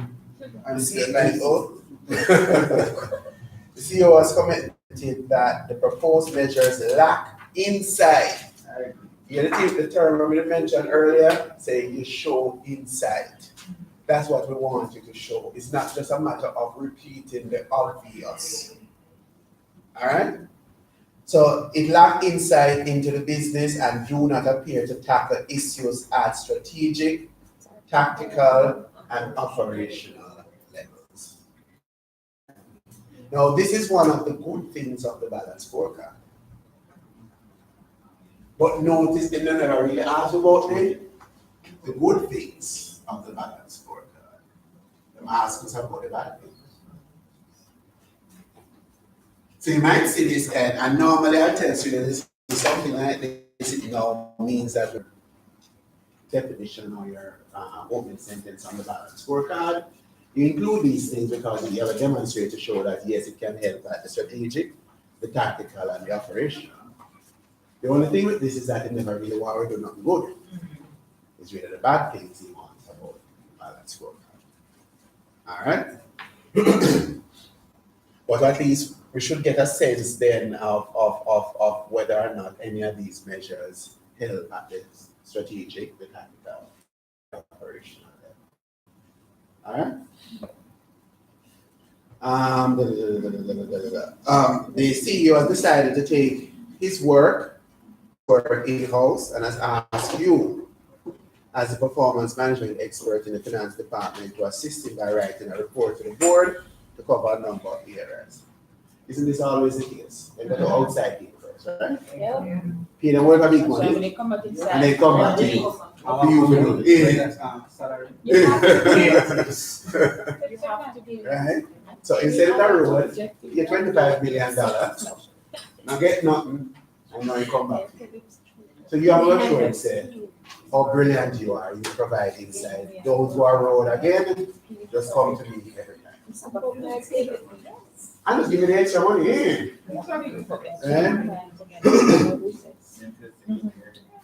And the CEO, the CEO has commented that the proposed measures lack insight. I agree. You know the term we mentioned earlier, saying you show insight. That's what we want you to show. It's not just a matter of repeating the obvious. All right? So it lacks insight into the business and do not appear to tackle issues at strategic, tactical, and operational levels. Now, this is one of the good things of the balanced scorecard. But notice they never really ask about the good things of the balanced scorecard. They ask us about the bad things. So you might see this, and normally I tell students something like this, it now means that your definition or your opening sentence on the balanced scorecard, you include these things because you have a demonstrate to show that yes, it can help at the strategic, the tactical, and the operational. The only thing with this is that it never really want to do nothing good. It's really the bad things he wants about the balanced scorecard. All right? But at least we should get a sense then of whether or not any of these measures help at the strategic, the tactical, the operational level. All right? The CEO has decided to take his work in-house and has asked you, as a performance management expert in the finance department, to assist him by writing a report to the board to cover a number of areas. Isn't this always the case? They go to outside people first, right? Yeah. Pay them work a big So when money they come back inside. and they come back to you. Salary. You have to be. Right? So instead of the road, you get $25 million. Now get nothing, and now you come back. So you have no choice, say, how brilliant you are, you provide insight. Those who are road again, just come to me every time. And just give me the extra money in.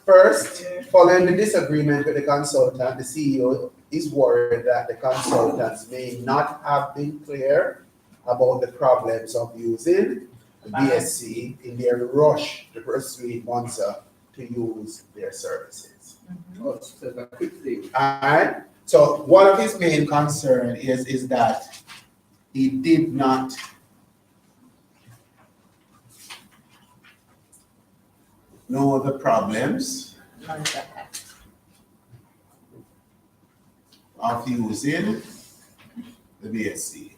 First, following the disagreement with the consultant, the CEO is worried that the consultants may not have been clear about the problems of using the BSC in their rush to persuade Monza to use their services. Oh, so a quick thing. Alright, so one of his main concern is that he did not know the problems of using the BSC.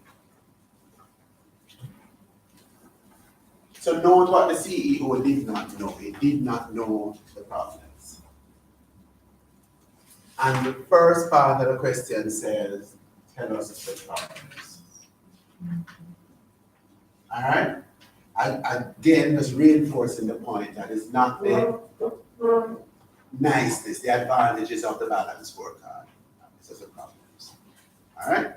So note what the CEO did not know. He did not know the problems. And the first part of the question says, tell us the problems. All right? Again, just reinforcing the point that it's not the niceness, the advantages of the balanced scorecard. It's just the problems. All right?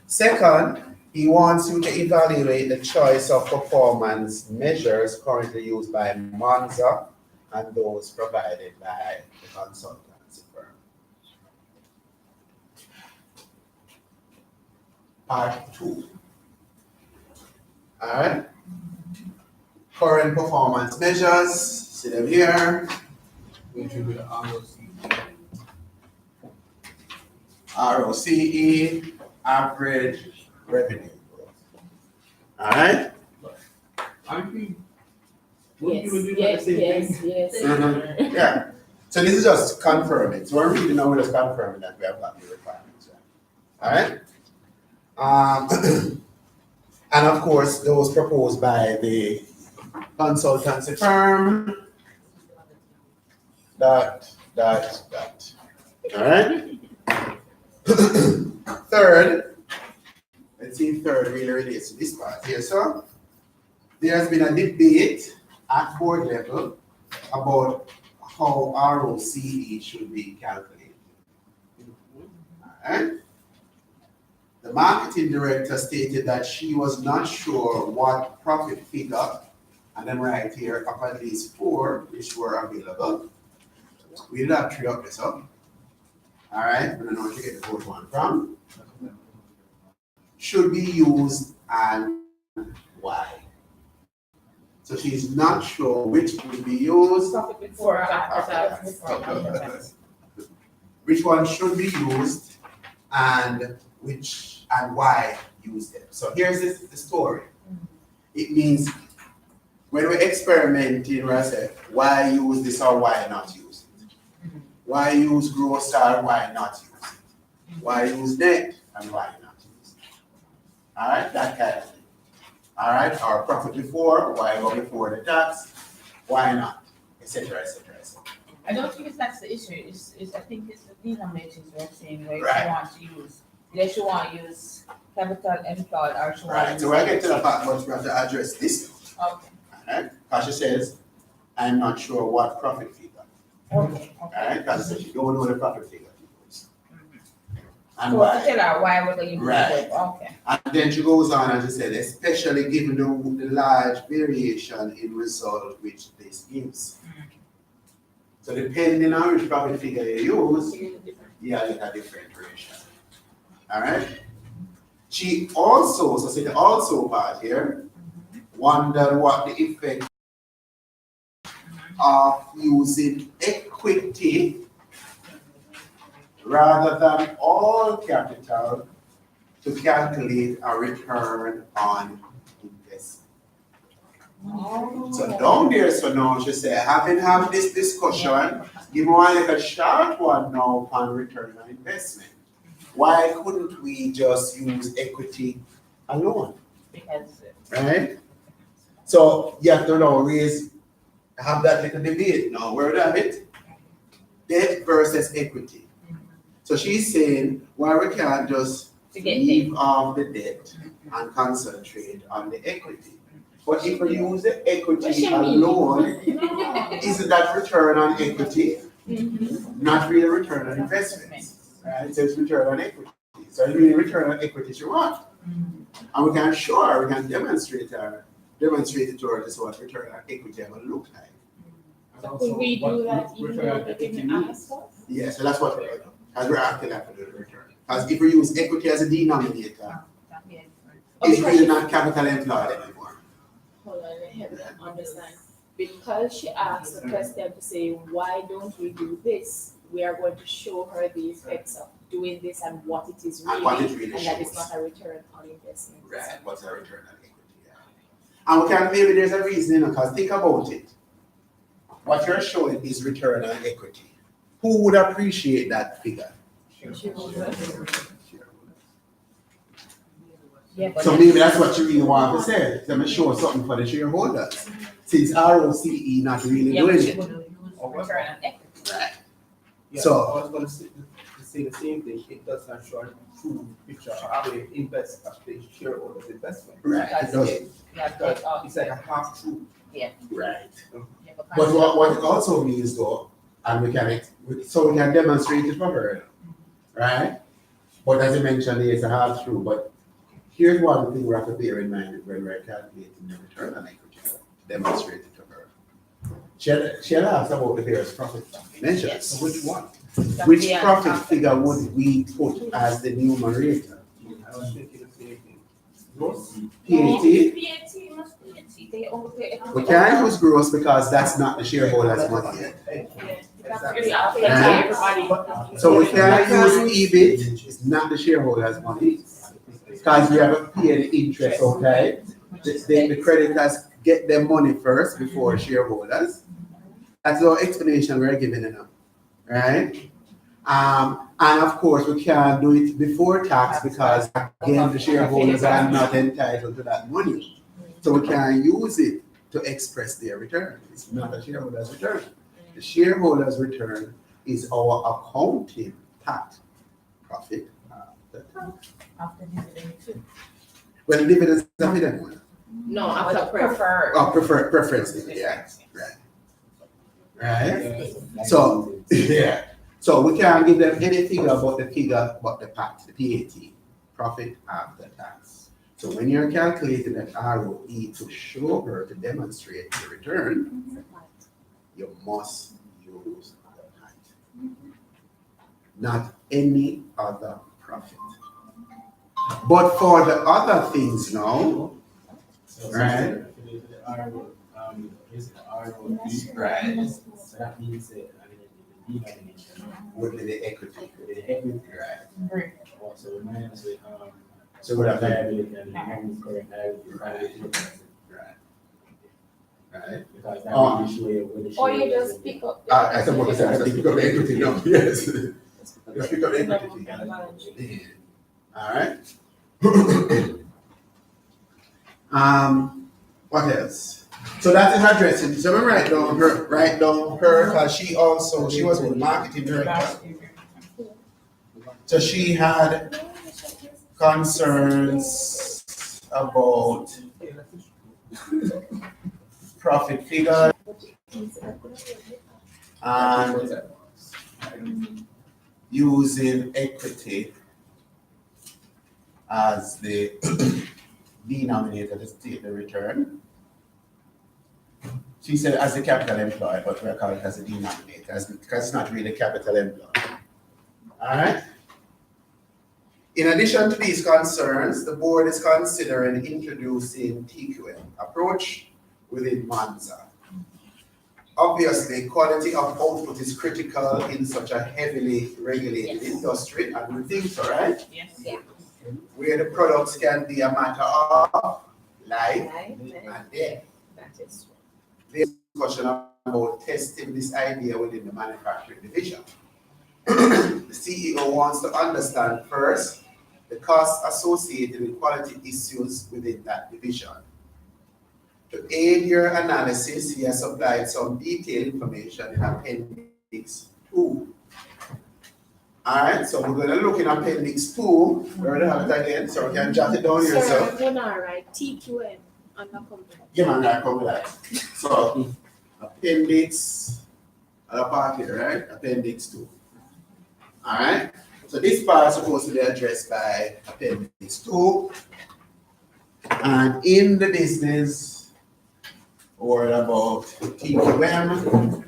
Second, he wants you to evaluate the choice of performance measures currently used by Monza and those provided by the consultancy firm. Part 2. All right. Current performance measures, see them here. Which will be the ROCE, average revenue growth. All right. Yes. Yeah. So this is just confirming. So we're reading now, we're just confirming that we have got the requirements. Right? All right. And of course, those proposed by the consultancy firm. That. All right. Third, let's see if third really relates to this part here. So there has been a debate at board level about how ROCE should be calculated. All right. The marketing director stated that she was not sure what profit figure And then right here, up at least 4, which were available. We'll have 3 up this up. All right, we don't know where to get the 4th one from. Should be used and why. So she's not sure which will be used. Profit before or after tax. Which one should be used and which and why use them. So here's the story. It means when we're experimenting, we say, why use this or why not use it? Why use gross or why not use it? Why use net and why not use it? All right, that kind of thing. All right, our profit before, why go before the tax, why not, etc., etc., etc. I don't think that's the issue. I think it's the denominators we're saying where Right. she wants to use. Either she want to use capital employed or she want to Right, use. so when I get to the fact, but we have to address this. Okay. All right, because she says, I'm not sure what profit figure. Okay. All right, because she don't know the profit figure. And So why. to tell her why we're going to use Right. it. Okay. And then she goes on and she said, especially given the large variation in result which this gives. So depending on which profit figure you use, you get a different ratio. All right? She also, so say the also part here, wondered what the effect of using equity rather than all capital to calculate a return on investment. So down there, so now she said, having had this discussion, give one like a short one now on return on investment. Why couldn't we just use equity alone? Because Right? So you have to now have that little debate now. Where do you have it? Debt versus equity. So she's saying, why we can't just leave off the debt and concentrate on the equity. But if we use the equity alone, isn't that return on equity? Not really return on investment. Right? So it's return on equity. So it's really return on equity you want. And we can show her, we can demonstrate it to her, this is what return on equity will look like. And Could we also, do what that even return though on they equity didn't means. ask us? Yeah, so that's what we're doing. Because we're asking that for the return. Because if we use equity as a denominator, it's really not capital employed anymore. Hold on, let me help them understand. Because she asked the question to say, why don't we do this? We are going to show her the effects of doing this and what it is And what it really, really and that it's shows. not a return on investment. Right, what's a return on equity? Yeah. And we can, maybe there's a reason, because think about it. What you're showing is return on equity. Who would appreciate that figure? Yeah, but So maybe that's what you really want to say. Let me show something for the shareholders. Since ROCE not really yeah, doing but she it. would use return on equity. Right. Yeah, So- I was gonna say the same thing. It does not show a true picture of the shareholders' investment. Right, it Because does. yeah, Because but, it's like a half truth. Right. yeah, But what it also means though, and we can demonstrate it for her, right? But as I mentioned, it's a hard through, but here's one thing we have to bear in mind when we're calculating the return on equity, demonstrate it to her. She had asked about the various profit measures. So which one? Which profit figure would we put as the numerator? I was thinking the same thing. Gross? PAT? They only pay We can't use gross because that's not the shareholders' money yet. Exactly. Right. So we can't use EBIT, it's not the shareholders' money. Because we have to pay the interest, okay? The creditors get their money first before shareholders. That's our explanation we're giving them, right? And of course, we can't do it before tax because again, the shareholders are not entitled to that money. So we can't use it to express their return. It's not a shareholder's return. The shareholder's return is our accounting tax profit after tax. after dividend too. Well, dividends are hidden one. No, after Preferred. Oh, preference dividend, yeah, right. So, yeah, so we can't give them any figure but the PAT, the PAT, profit after tax. So when you're calculating that ROE to show her, to demonstrate the return, you must use the height, not any other profit. But for the other things now, So, right. the RO, is the ROE, Right. so that means that, the denomination, Would be the equity. the equity, Right. so minus the, So what happened? liability and the non-current liability, Right. Right. because that will show you when the Or you share just is- pick up. I suppose I have to pick up the equity now. Yes. Let's pick up the equity. Yeah. All right. What else? So that is addressing. So we write down her, because she was the marketing director. So she had concerns about profit figure and using equity as the denominator to state the return. She said as the capital employed, but we're calling it as a denominator because it's not really capital employed. All right. In addition to these concerns, the board is considering introducing TQM approach within Manza. Obviously, quality of output is critical in such a heavily regulated industry, and we think so, right? Yes. Yeah. Where the products can be a matter of life Right, and right. death. That is There's a discussion about testing this idea within the manufacturing division. The CEO wants to understand first the costs associated with quality issues within that division. To aid your analysis, he has supplied some detailed information in Appendix 2. All right, so we're going to look in Appendix 2. We're going to have it again, so we can jot it down here. Sir, So, we're not right. TQM on the company. yeah, man, I come with that. So, Appendix, other part here, right? Appendix 2. All right, so this part is supposed to be addressed by Appendix 2. And in the business, or about TQM,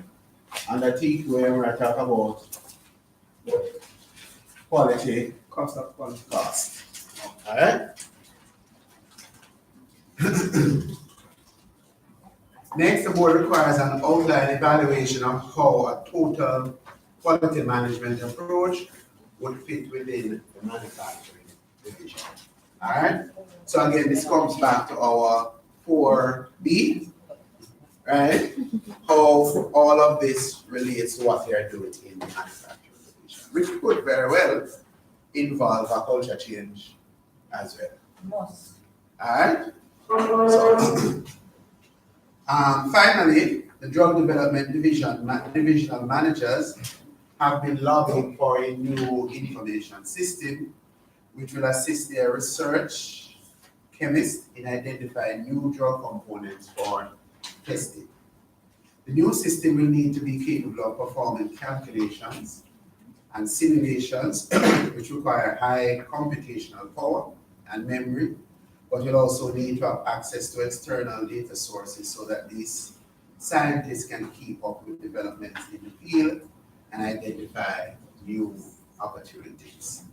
under TQM, we're talking about quality, Cost of quality. cost. All right. Next, the board requires an outline evaluation of how a total quality management approach would fit within the manufacturing division. All right. So again, this comes back to our 4B, right? How all of this relates to what they are doing in the manufacturing division, which could very well involve a culture change as well. Most. All right. So, finally, the drug development divisional managers have been lobbying for a new information system which will assist their research chemists in identifying new drug components for testing. The new system will need to be capable of performing calculations and simulations which require high computational power and memory, but will also need to have access to external data sources so that these scientists can keep up with developments in the field and identify new opportunities.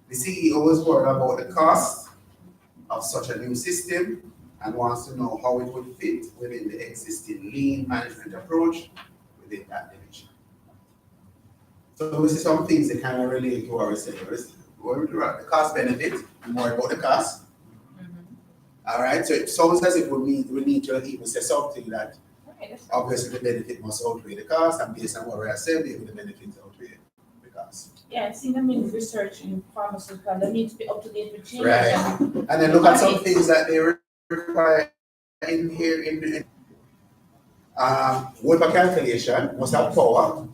The CEO is worried about the cost of such a new system and wants to know how it would fit within the existing lean management approach within that division. So we see some things that kind of relate to our sellers. The cost benefit, more about the cost. All right, so it sounds as if we need to even say something that obviously the benefit must outweigh the cost, and based on what we are saying, maybe the benefits outweigh the cost. Yeah, I think in research in pharmaceutical, they need to be up to date with changes. Right. And then look at some things that they require in here in Weber calculation must have power.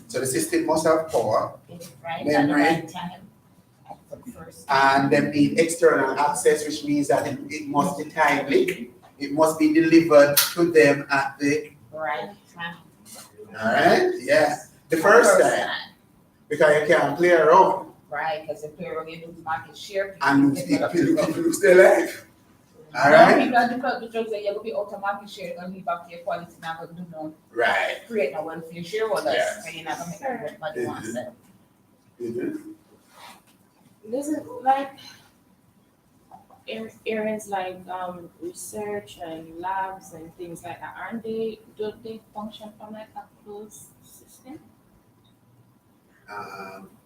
So the system must have power, Right, memory, at the right time. First. and then need external access, which means that it must be timely. It must be delivered to them at the Right time. all right, yeah. The first time, because you can't play around. right? Because if we're going to lose market share, And develop people drugs. lose their life. All No, right? people that develop the drugs, that you're going to be out of market share, you're going to be back to your quality, not going to do no, Right. create no welfare shareholders, Yes. and you're not going to make everybody want to sell. Doesn't like areas like research and labs and things like that, aren't they, don't they function from like a closed system?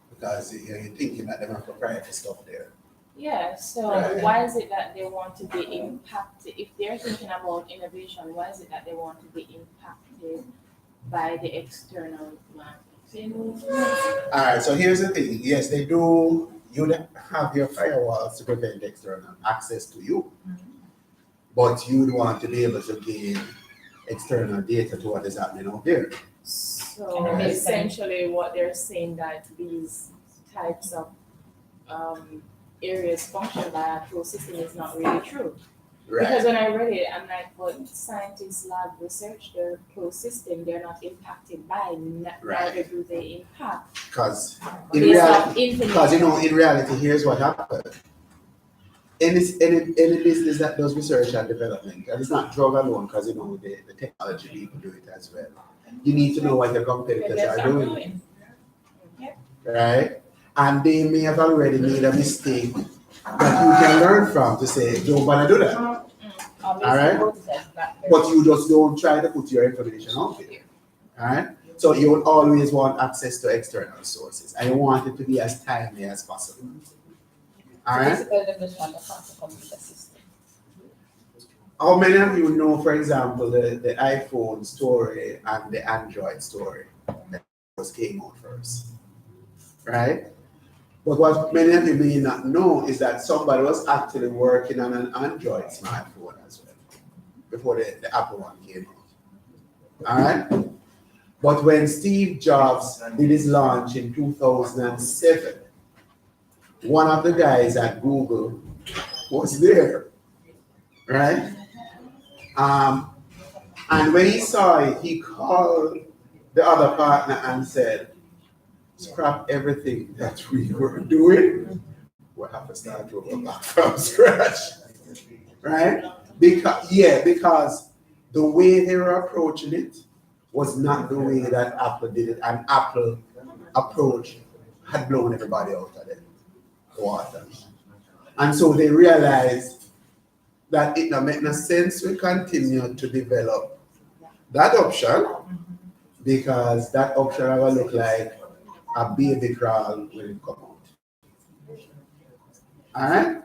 Because you're thinking that they have proprietary stuff there. Yeah, so Right. why is it that they want to be impacted? If they're thinking about innovation, why is it that they want to be impacted by the external market? All right, so here's the thing. Yes, they do. You have your firewalls to prevent external access to you, but you want to be able to gain external data to what is happening out there. So Right. essentially what they're saying that these types of areas function by a closed system is not really true. Because when I read it, I'm like, but scientists, lab research, their closed system, they're not impacted by, neither do they impact. Because in Based reality, off information. because in reality, here's what happened. Any business that does research and development, and it's not drug alone, because the technology people do it as well. You need to know what your competitors are doing. Right? And they may have already made a mistake that you can learn from to say, don't want to do that. All right? But you just don't try to put your information out there. All right? So you will always want access to external sources, and you want it to be as timely as possible. All right? Basically, they just want to complete the system. How many of you know, for example, the iPhone story and the Android story that came out first? Right? But what many of you may not know is that somebody was actually working on an Android smartphone as well before the Apple one came out. All right? But when Steve Jobs did his launch in 2007, one of the guys at Google was there, right? And when he saw it, he called the other partner and said, scrap everything that we were doing. We'll have to start over back from scratch, right? Because the way they were approaching it was not the way that Apple did it, and Apple approach had blown everybody out of the water. And so they realized that it don't make no sense to continue to develop that option, because that option will look like a baby crawl when it come out. All right?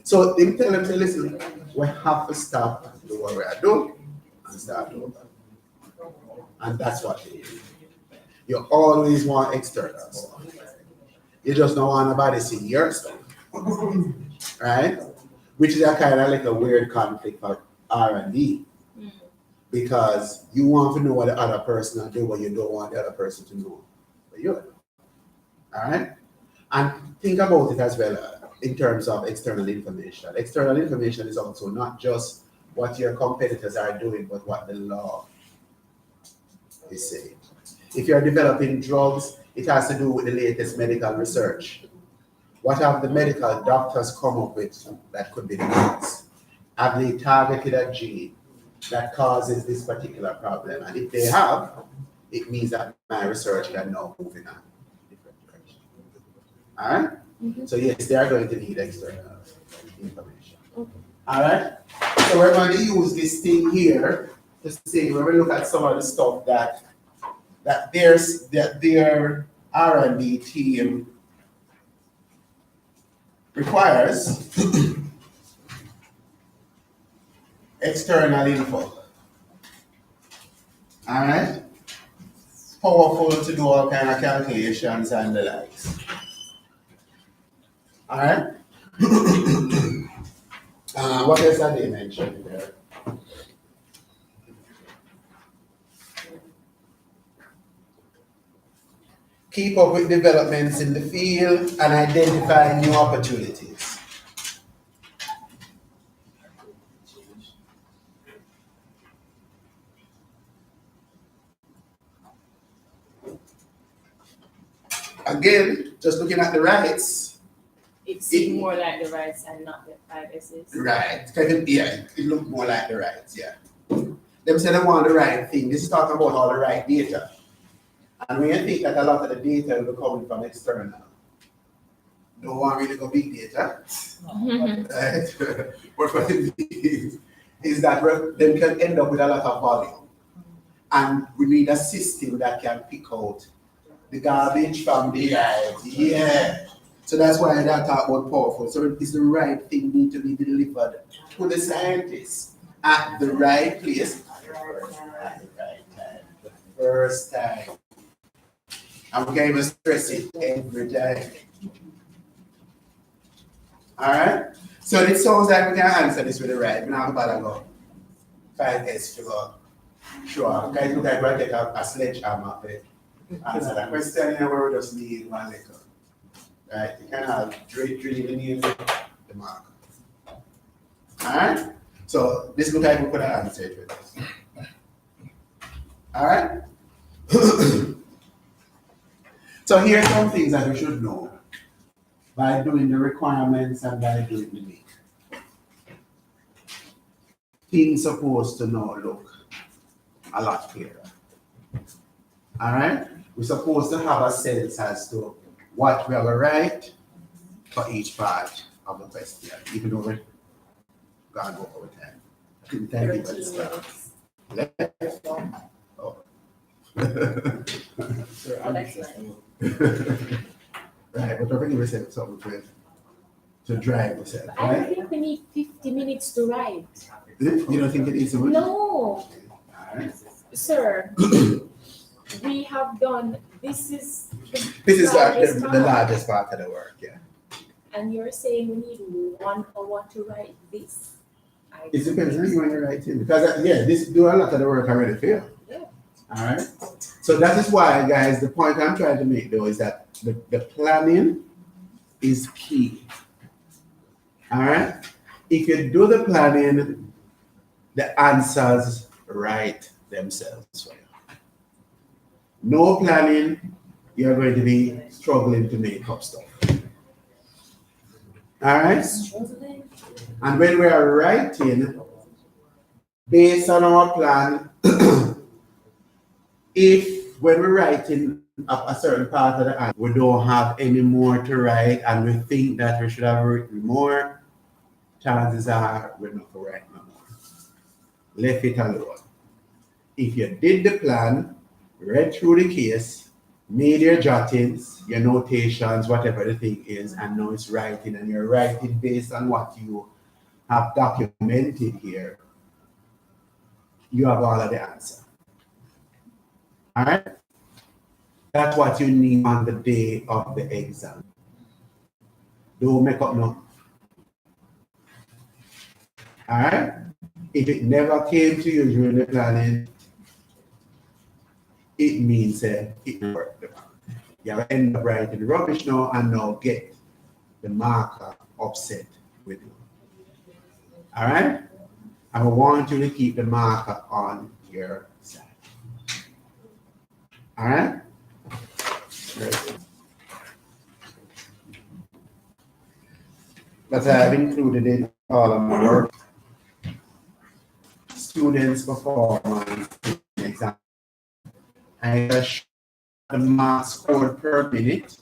So they tell them, say, listen, we have to stop doing what we are doing and start over. And that's what they do. You always want external stuff. You just don't want nobody see your stuff. Right? Which is a kind of like a weird conflict for R&D. Because you want to know what the other person will do, but you don't want the other person to know what you're doing. All right? And think about it as well in terms of external information. External information is also not just what your competitors are doing, but what the law is saying. If you're developing drugs, it has to do with the latest medical research. What have the medical doctors come up with that could be the cause? Have they targeted a gene that causes this particular problem? And if they have, it means that my research can now move in a different direction. All right? So yes, they are going to need external information. All right? So we're going to use this thing here to see, we're going to look at some of the stuff that their R&D team requires external info. All right? It's powerful to do all kind of calculations and the likes. All right? What else are they mentioned there? Keep up with developments in the field and identify new opportunities. again, just looking at the rights, It seemed more like the rights and not the 5Ss. right? Yeah, it looked more like the rights, yeah. Them say they want the right thing. This is talking about all the right data. And when you think that a lot of the data will be coming from external, don't want really go big data, right? But what it is that them can end up with a lot of volume. And we need a system that can pick out the garbage from the yeah. So that's why that talk about powerful. So it's the right thing need to be delivered to the scientists at the right place at the right time. The first time. I'm going to stress it every time. Alright? So it sounds like we can answer this with the right. We're not about to go 5S sugar. Sure. Guys, look like we're going to take a sledgehammer to answer that question here where we just need one letter. Right? You can have drilling in the mark. Alright? So this looks like we could have answered with this. Alright? So here are some things that we should know by doing the requirements and by doing the make. Things supposed to now look a lot clearer. Alright? We're supposed to have a sense as to what we have to write for each part of the question, even though we're going to go over time. I couldn't thank you for this stuff. Oh. Sir, I'm interested. Right, but I think we said something to drive yourself, I don't right? think we need 50 minutes to write. You don't think it is so much? No, Alright. sir. We have done, this is This is largest the part. largest part of the work, yeah. And you're saying we need 1 hour to write this? It depends on you when you're writing, because yeah, this do a lot of the work already for you. Yeah. Alright? So that is why, guys, the point I'm trying to make though is that the planning is key. Alright? If you do the planning, the answers write themselves for you. No planning, you're going to be struggling to make up stuff. Alright? And when we are writing, based on our plan, if when we're writing a certain part of the answer, we don't have any more to write and we think that we should have written more, chances are we're not going to write no more. Left it alone. If you did the plan, read through the case, made your jottings, your notations, whatever the thing is, and now it's writing, and you're writing based on what you have documented here, you have all of the answer. All right? That's what you need on the day of the exam. Don't make up no. All right? If it never came to you during the planning, it means it worked. You have to end up writing rubbish now and now get the marker upset with you. All right? I want you to keep the marker on your side. All right? But I've included in all of my work students' performance exam. I just the marks scored per minute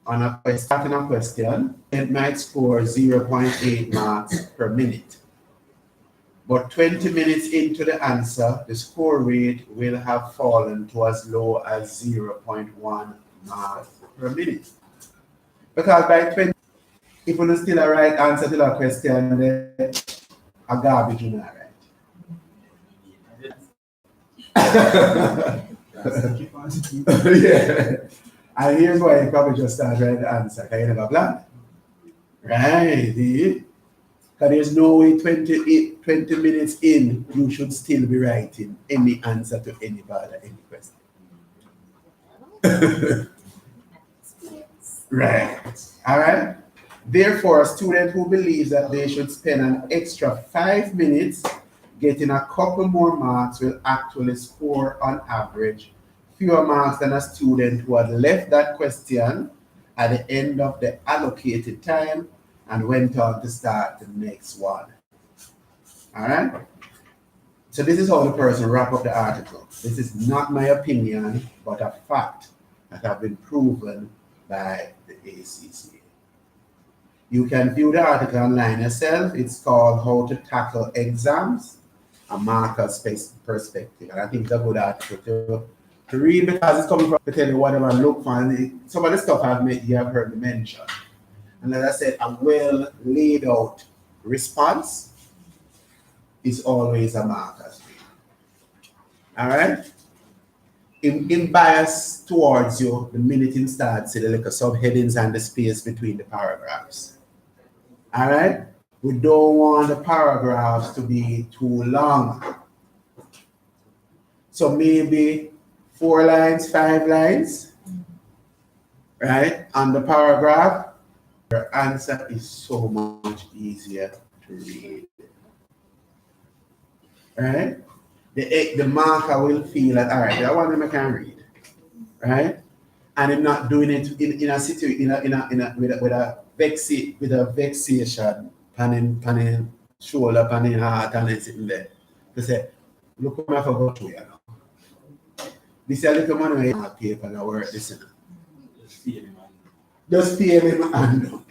on a question. It might score 0.8 marks per minute. But 20 minutes into the answer, the score rate will have fallen to as low as 0.1 marks per minute. Because by 20, if you still a right answer to that question, then a garbage in that, right? Yeah. And here's why you probably just start writing the answer, because you never plan. Right. Because there's no way 20 minutes in, you should still be writing any answer to any part of any question. Right. All right. Therefore, a student who believes that they should spend an extra 5 minutes getting a couple more marks will actually score on average fewer marks than a student who had left that question at the end of the allocated time and went on to start the next one. All right? So this is how the person wrap up the article. This is not my opinion, but a fact that have been proven by the ACCA. You can view the article online yourself. It's called How to Tackle Exams, a Marker-Space Perspective. And I think it's a good article to read because it's coming from to tell you what I look for. And some of the stuff you have heard me mention. And as I said, a well laid out response is always a marker. All right? In bias towards you, the minute it starts, see the little subheadings and the space between the paragraphs. All right? We don't want the paragraphs to be too long. So maybe 4 lines, 5 lines, right? On the paragraph, your answer is so much easier to read. Right? The marker will feel that, all right, that one I can read. Right? And I'm not doing it in a situation with a vexation, panning shoulder, panning heart, and then sitting there. To say, look what I forgot to you now. This is a little money I have paper that work this. Just pay him and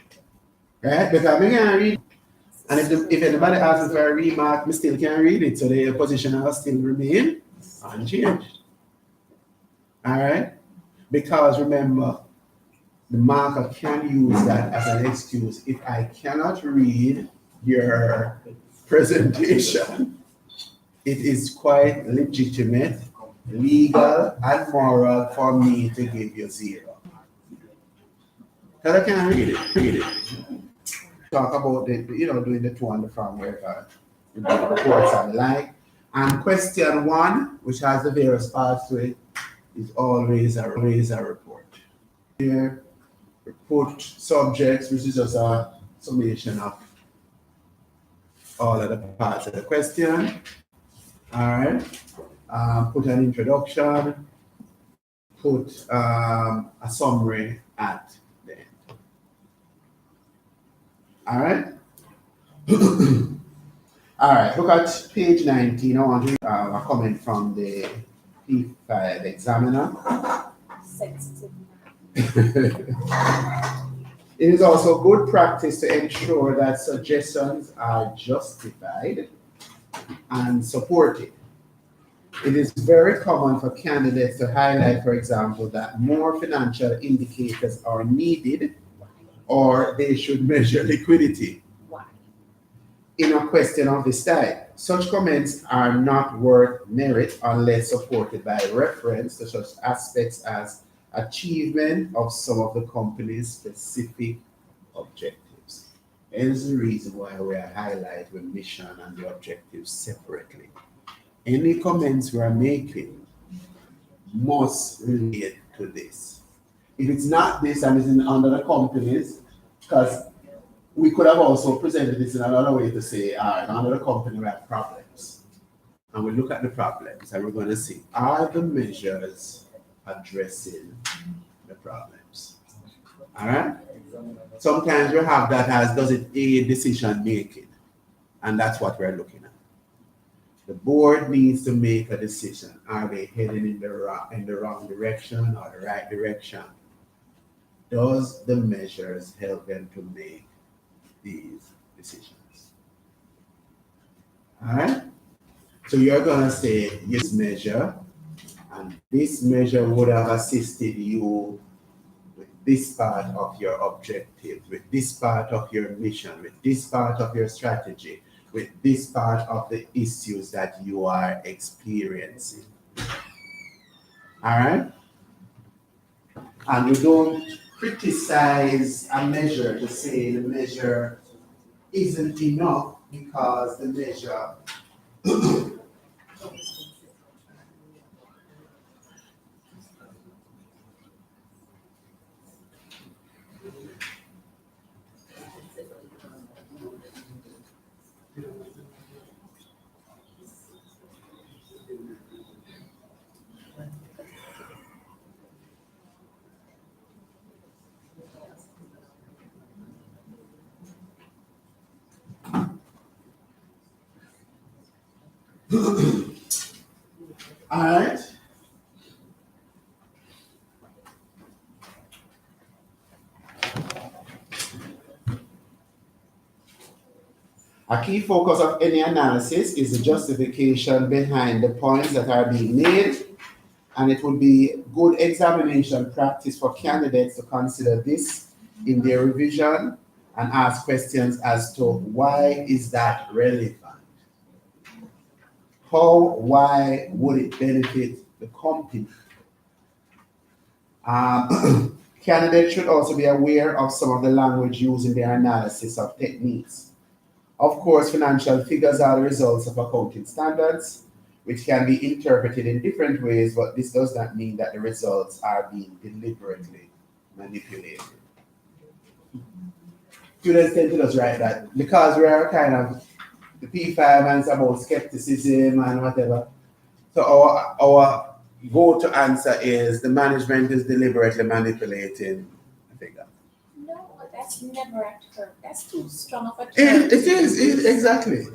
right? Because I can read. And if anybody asks me for a remark, I still can read it. So the position will still remain unchanged. All right? Because remember, the marker can use that as an excuse. If I cannot read your presentation, it is quite legitimate, legal, and moral for me to give you 0. Because I can't read it. Talk about doing the 2 on the from wherever the reports and the like. And question 1, which has the various parts to it, is always a report. Here, report subjects, which is just a summation of all of the parts of the question. All right. Put an introduction, put a summary at the end. All right. All right, look at page 19. I want to read a comment from the P5 examiner. Sensitive. It is also good practice to ensure that suggestions are justified and supported. It is very common for candidates to highlight, for example, that more financial indicators are needed or they should measure liquidity. Why? In a question of this type, such comments are not worth merit unless supported by reference to such aspects as achievement of some of the company's specific objectives. Hence the reason why we are highlighting the mission and the objectives separately. Any comments we are making must relate to this. If it's not this and it's under the companies, because we could have also presented this in another way to say, all right, under the company we have problems. And we look at the problems and we're going to see, are the measures addressing the problems? All right? Sometimes we have that as, does it aid decision making? And that's what we're looking at. The board needs to make a decision. Are they heading in the wrong direction or the right direction? Does the measures help them to make these decisions? All right? So you're going to say, yes, measure, and this measure would have assisted you with this part of your objective, with this part of your mission, with this part of your strategy, with this part of the issues that you are experiencing. All right? And we don't criticize a measure to say the measure isn't enough because the measure All right. A key focus of any analysis is the justification behind the points that are being made, and it would be good examination practice for candidates to consider this in their revision and ask questions as to why is that relevant? Why would it benefit the company? Candidates should also be aware of some of the language used in their analysis of techniques. Of course, financial figures are the results of accounting standards, which can be interpreted in different ways, but this does not mean that the results are being deliberately manipulated. Students tend to just write that because we are kind of the P5 and it's about skepticism and whatever. So our go-to answer is the management is deliberately manipulating the figure. No, that's never a term. That's too strong of a term. It is exactly.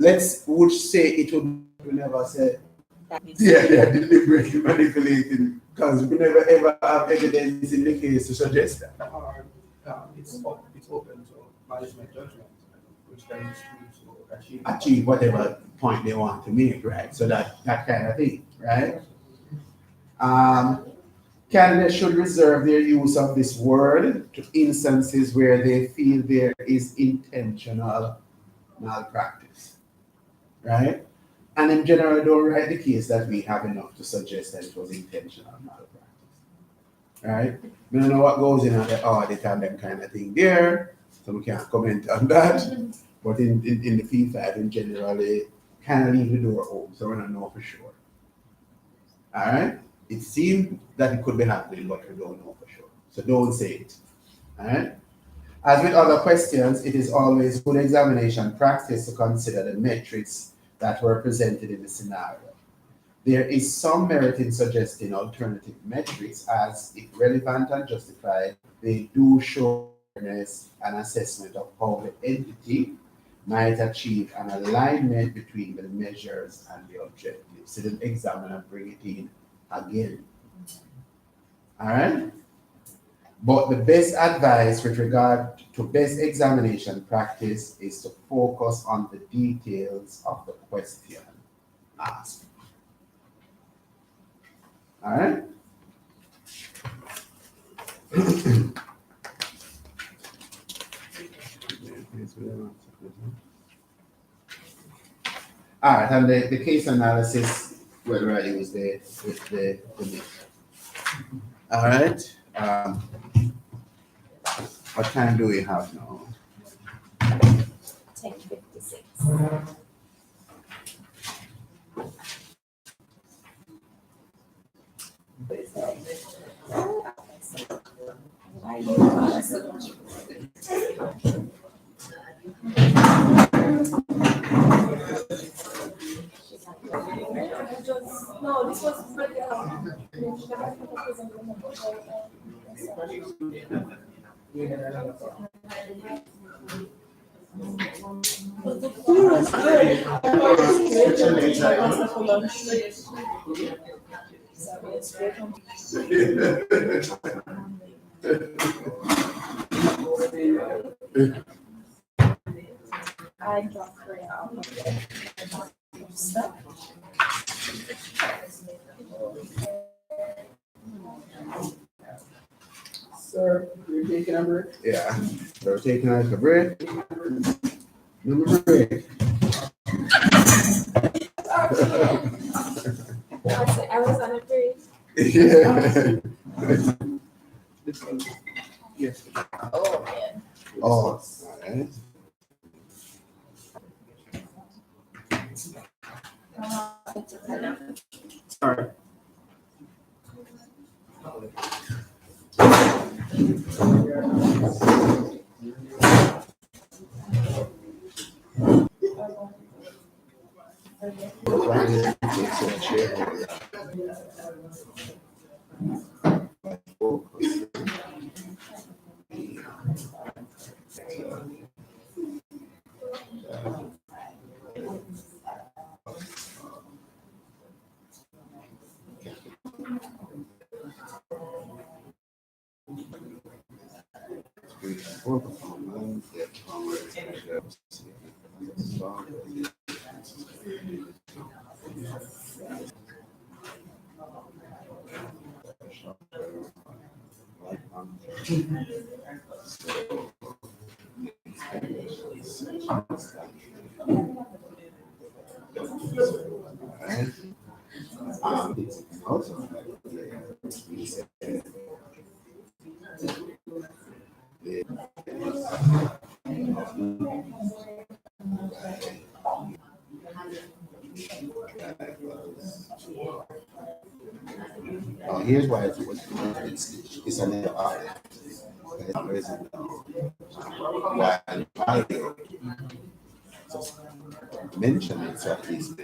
Would say it would never say. Yeah, deliberately manipulating because we never ever have evidence in the case to suggest that. It's open to management judgment, which can be to achieve whatever point they want to make, right? So that kind of thing, right? Candidates should reserve their use of this word to instances where they feel there is intentional malpractice, right? And in general, don't write the case that we have enough to suggest that it was intentional malpractice, right? We don't know what goes in on the audit and them kind of thing there, so we can't comment on that. But in the P5 in general, they kind of leave the door open, so we don't know for sure. All right? It seems that it could be happening, but we don't know for sure. So don't say it. All right? As with other questions, it is always good examination practice to consider the metrics that were presented in the scenario. There is some merit in suggesting alternative metrics as, if relevant and justified, they do show an assessment of how the entity might achieve an alignment between the measures and the objectives. So then examine and bring it in again. All right? But the best advice with regard to best examination practice is to focus on the details of the question asked. All right? All right, and the case analysis, whether I use the link. All right. What time do we have now? 10:56. Why do you call us so much? No, this was for I dropped her out of stuff. Sir, you're taking a break? Yeah. So we're taking a break. Number break. I was on a break. Yeah. This one. Yes. Oh man. Oh, all right. Sorry. Poor performance, their performance, also, we said, here's why it's another art. It's why I mention it so at least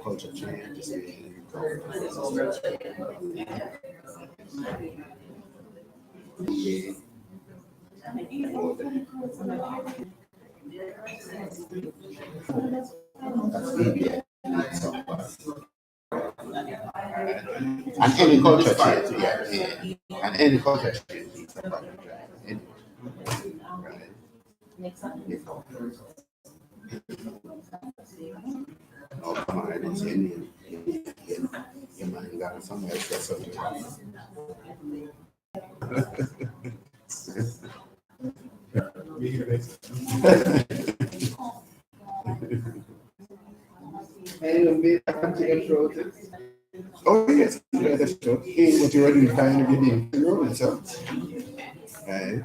culture change. And any culture change, and any culture change needs a partner drive. Right? Oh, come on, I didn't see any. You man, you got somewhere else that's something. Oh yes, yeah, that's true. Hey, what you already kind of getting rolling, so. Right.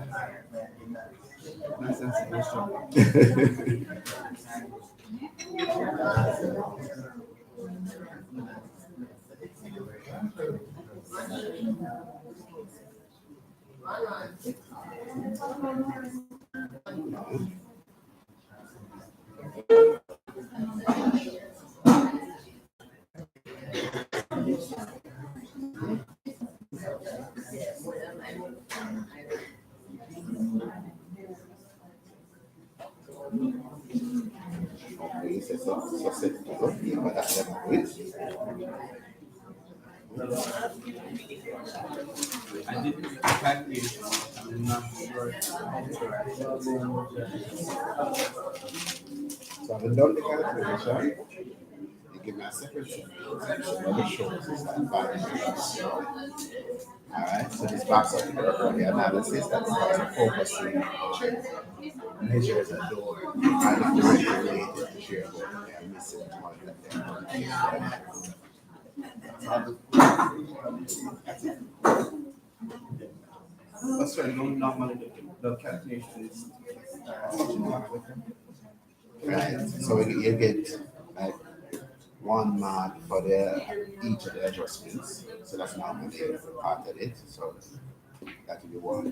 I did the calculation. I'm not sure. So I've done the calculation. You give me a separate section shows is that value. Alright, so this backs up the analysis that's focusing measures that don't are directly related to shareholder. They are missing one that That's right. Normally the calculation is. right. So you get like 1 mark for each of the adjustments. So that's normally part of it. So that will be 1,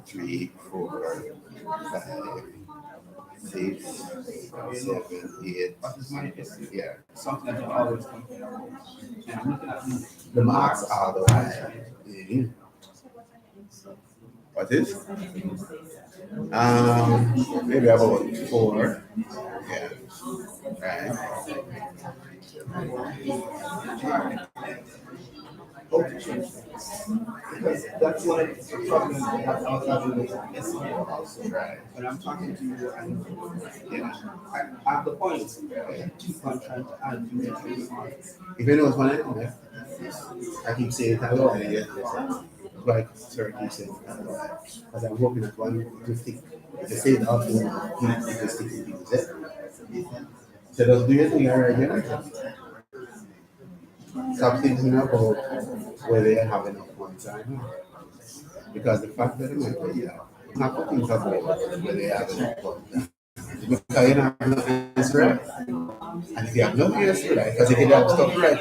2, 3, 4, 5, 6, 7, 8. Yeah. Something that you always compare. And I'm looking at The marks are the way. What is? Maybe about 4. Yeah. Right. because that's like a problem that I was having with SEO also. Right. When I'm talking to you and I have the points, I keep on trying to add new points. If anyone's one, I keep saying hello and like sir keep saying hello. Because I'm hoping that one to stick. To say it out loud, it will stick in people's head. So just do your thing already. Stop thinking about whether you have enough points or not. Because the fact that you might be not putting about whether you have enough points. Because you don't have enough answer right. And if you have no answer right, because if you don't have stuff right,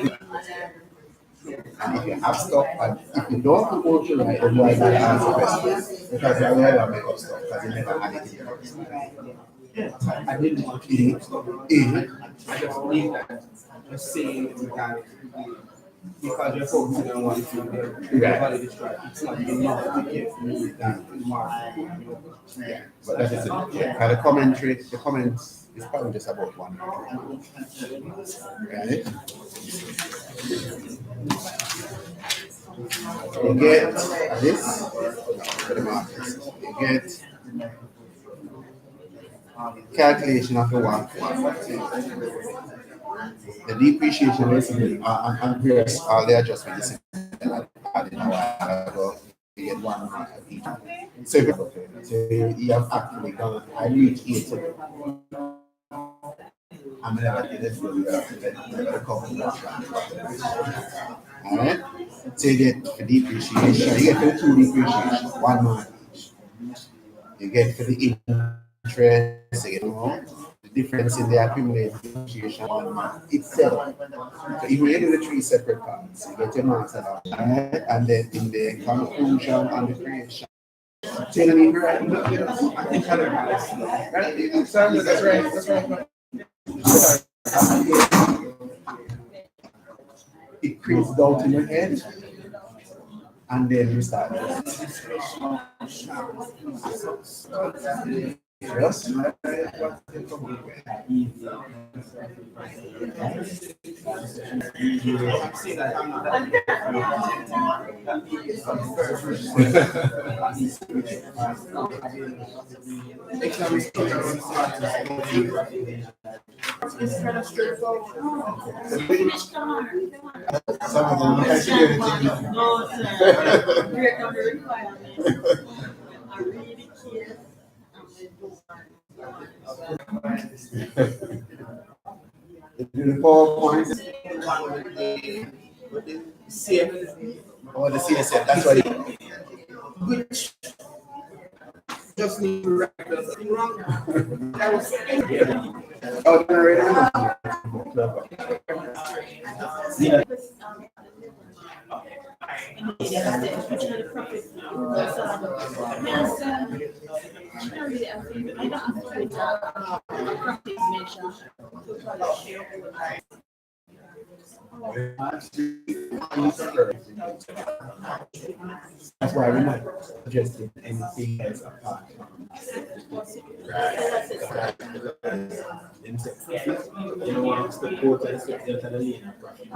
and if you have stuff, and if you don't have the answer right, then why not answer questions? Because you never make up stuff, because you never had it in your first time. I didn't want to do stuff. I just believe that just saying that because you're focusing on one thing, you're valid distract. It's not being able to get me that mark. Yeah, but that is it. Yeah. The comments is probably just about 1 minute. Right? You get this for the markets. You get calculation of the work. The depreciation basically, and various all the adjustments added a while ago. You get one mark at each. So you have actually done. I reach 8. I'm never did it for the company. Alright? So you get for depreciation, you get for the 2 depreciation, 1 mark each. You get for the interest, you get the difference in the accumulated depreciation, 1 mark itself. So if you do the 3 separate parts, you get your marks at all. Alright? And then in the conclusion and the creation. So you don't need to write it up, you know? I think I don't know. That's right. That's right. It creates doubt in your head, and then you start. Yes. It's kind of straightforward. Some of them don't actually do anything. No, sir. Break down the requirements. I really care. Do the PowerPoint But the CF, or the CSF, that's what it which just need to write the thing wrong. That was Oh, generator. Yeah. That's why we're not suggesting anything else apart from you know what's the quote and the lane of profit.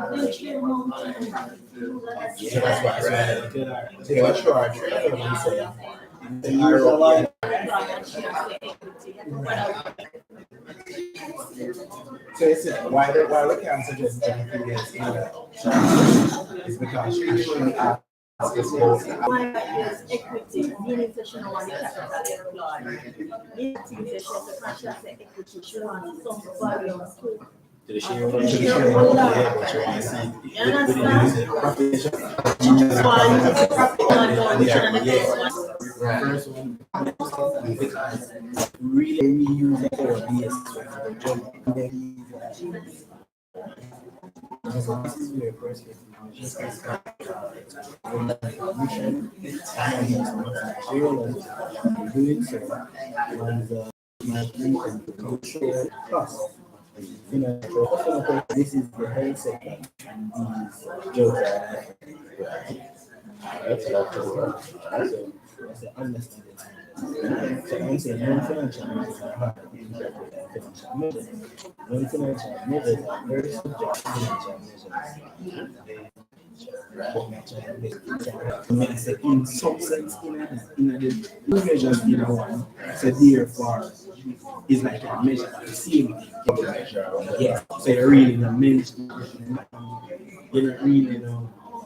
Yeah, that's right. They were charged. So it's why we can't suggest anything else either. It's because she actually asked us both. Equity, meaning that she don't want the capital employed. Meaning that she contract equity, she wants some value too. To the shareholder, yeah, but you want to see the profit. First one, because really we use it for this. This is where first just mission doing so and cultural cost. You know, this is the health sector and these jobs are that's an understanding. So I'm saying non-financial measures are hard to interpret than financial measures. Non-financial measures are very subject to financial measures. In some sense, in the measures in one, so therefore, it's like a measure of the same thing. Yeah, so you're really not meant to, you're not really,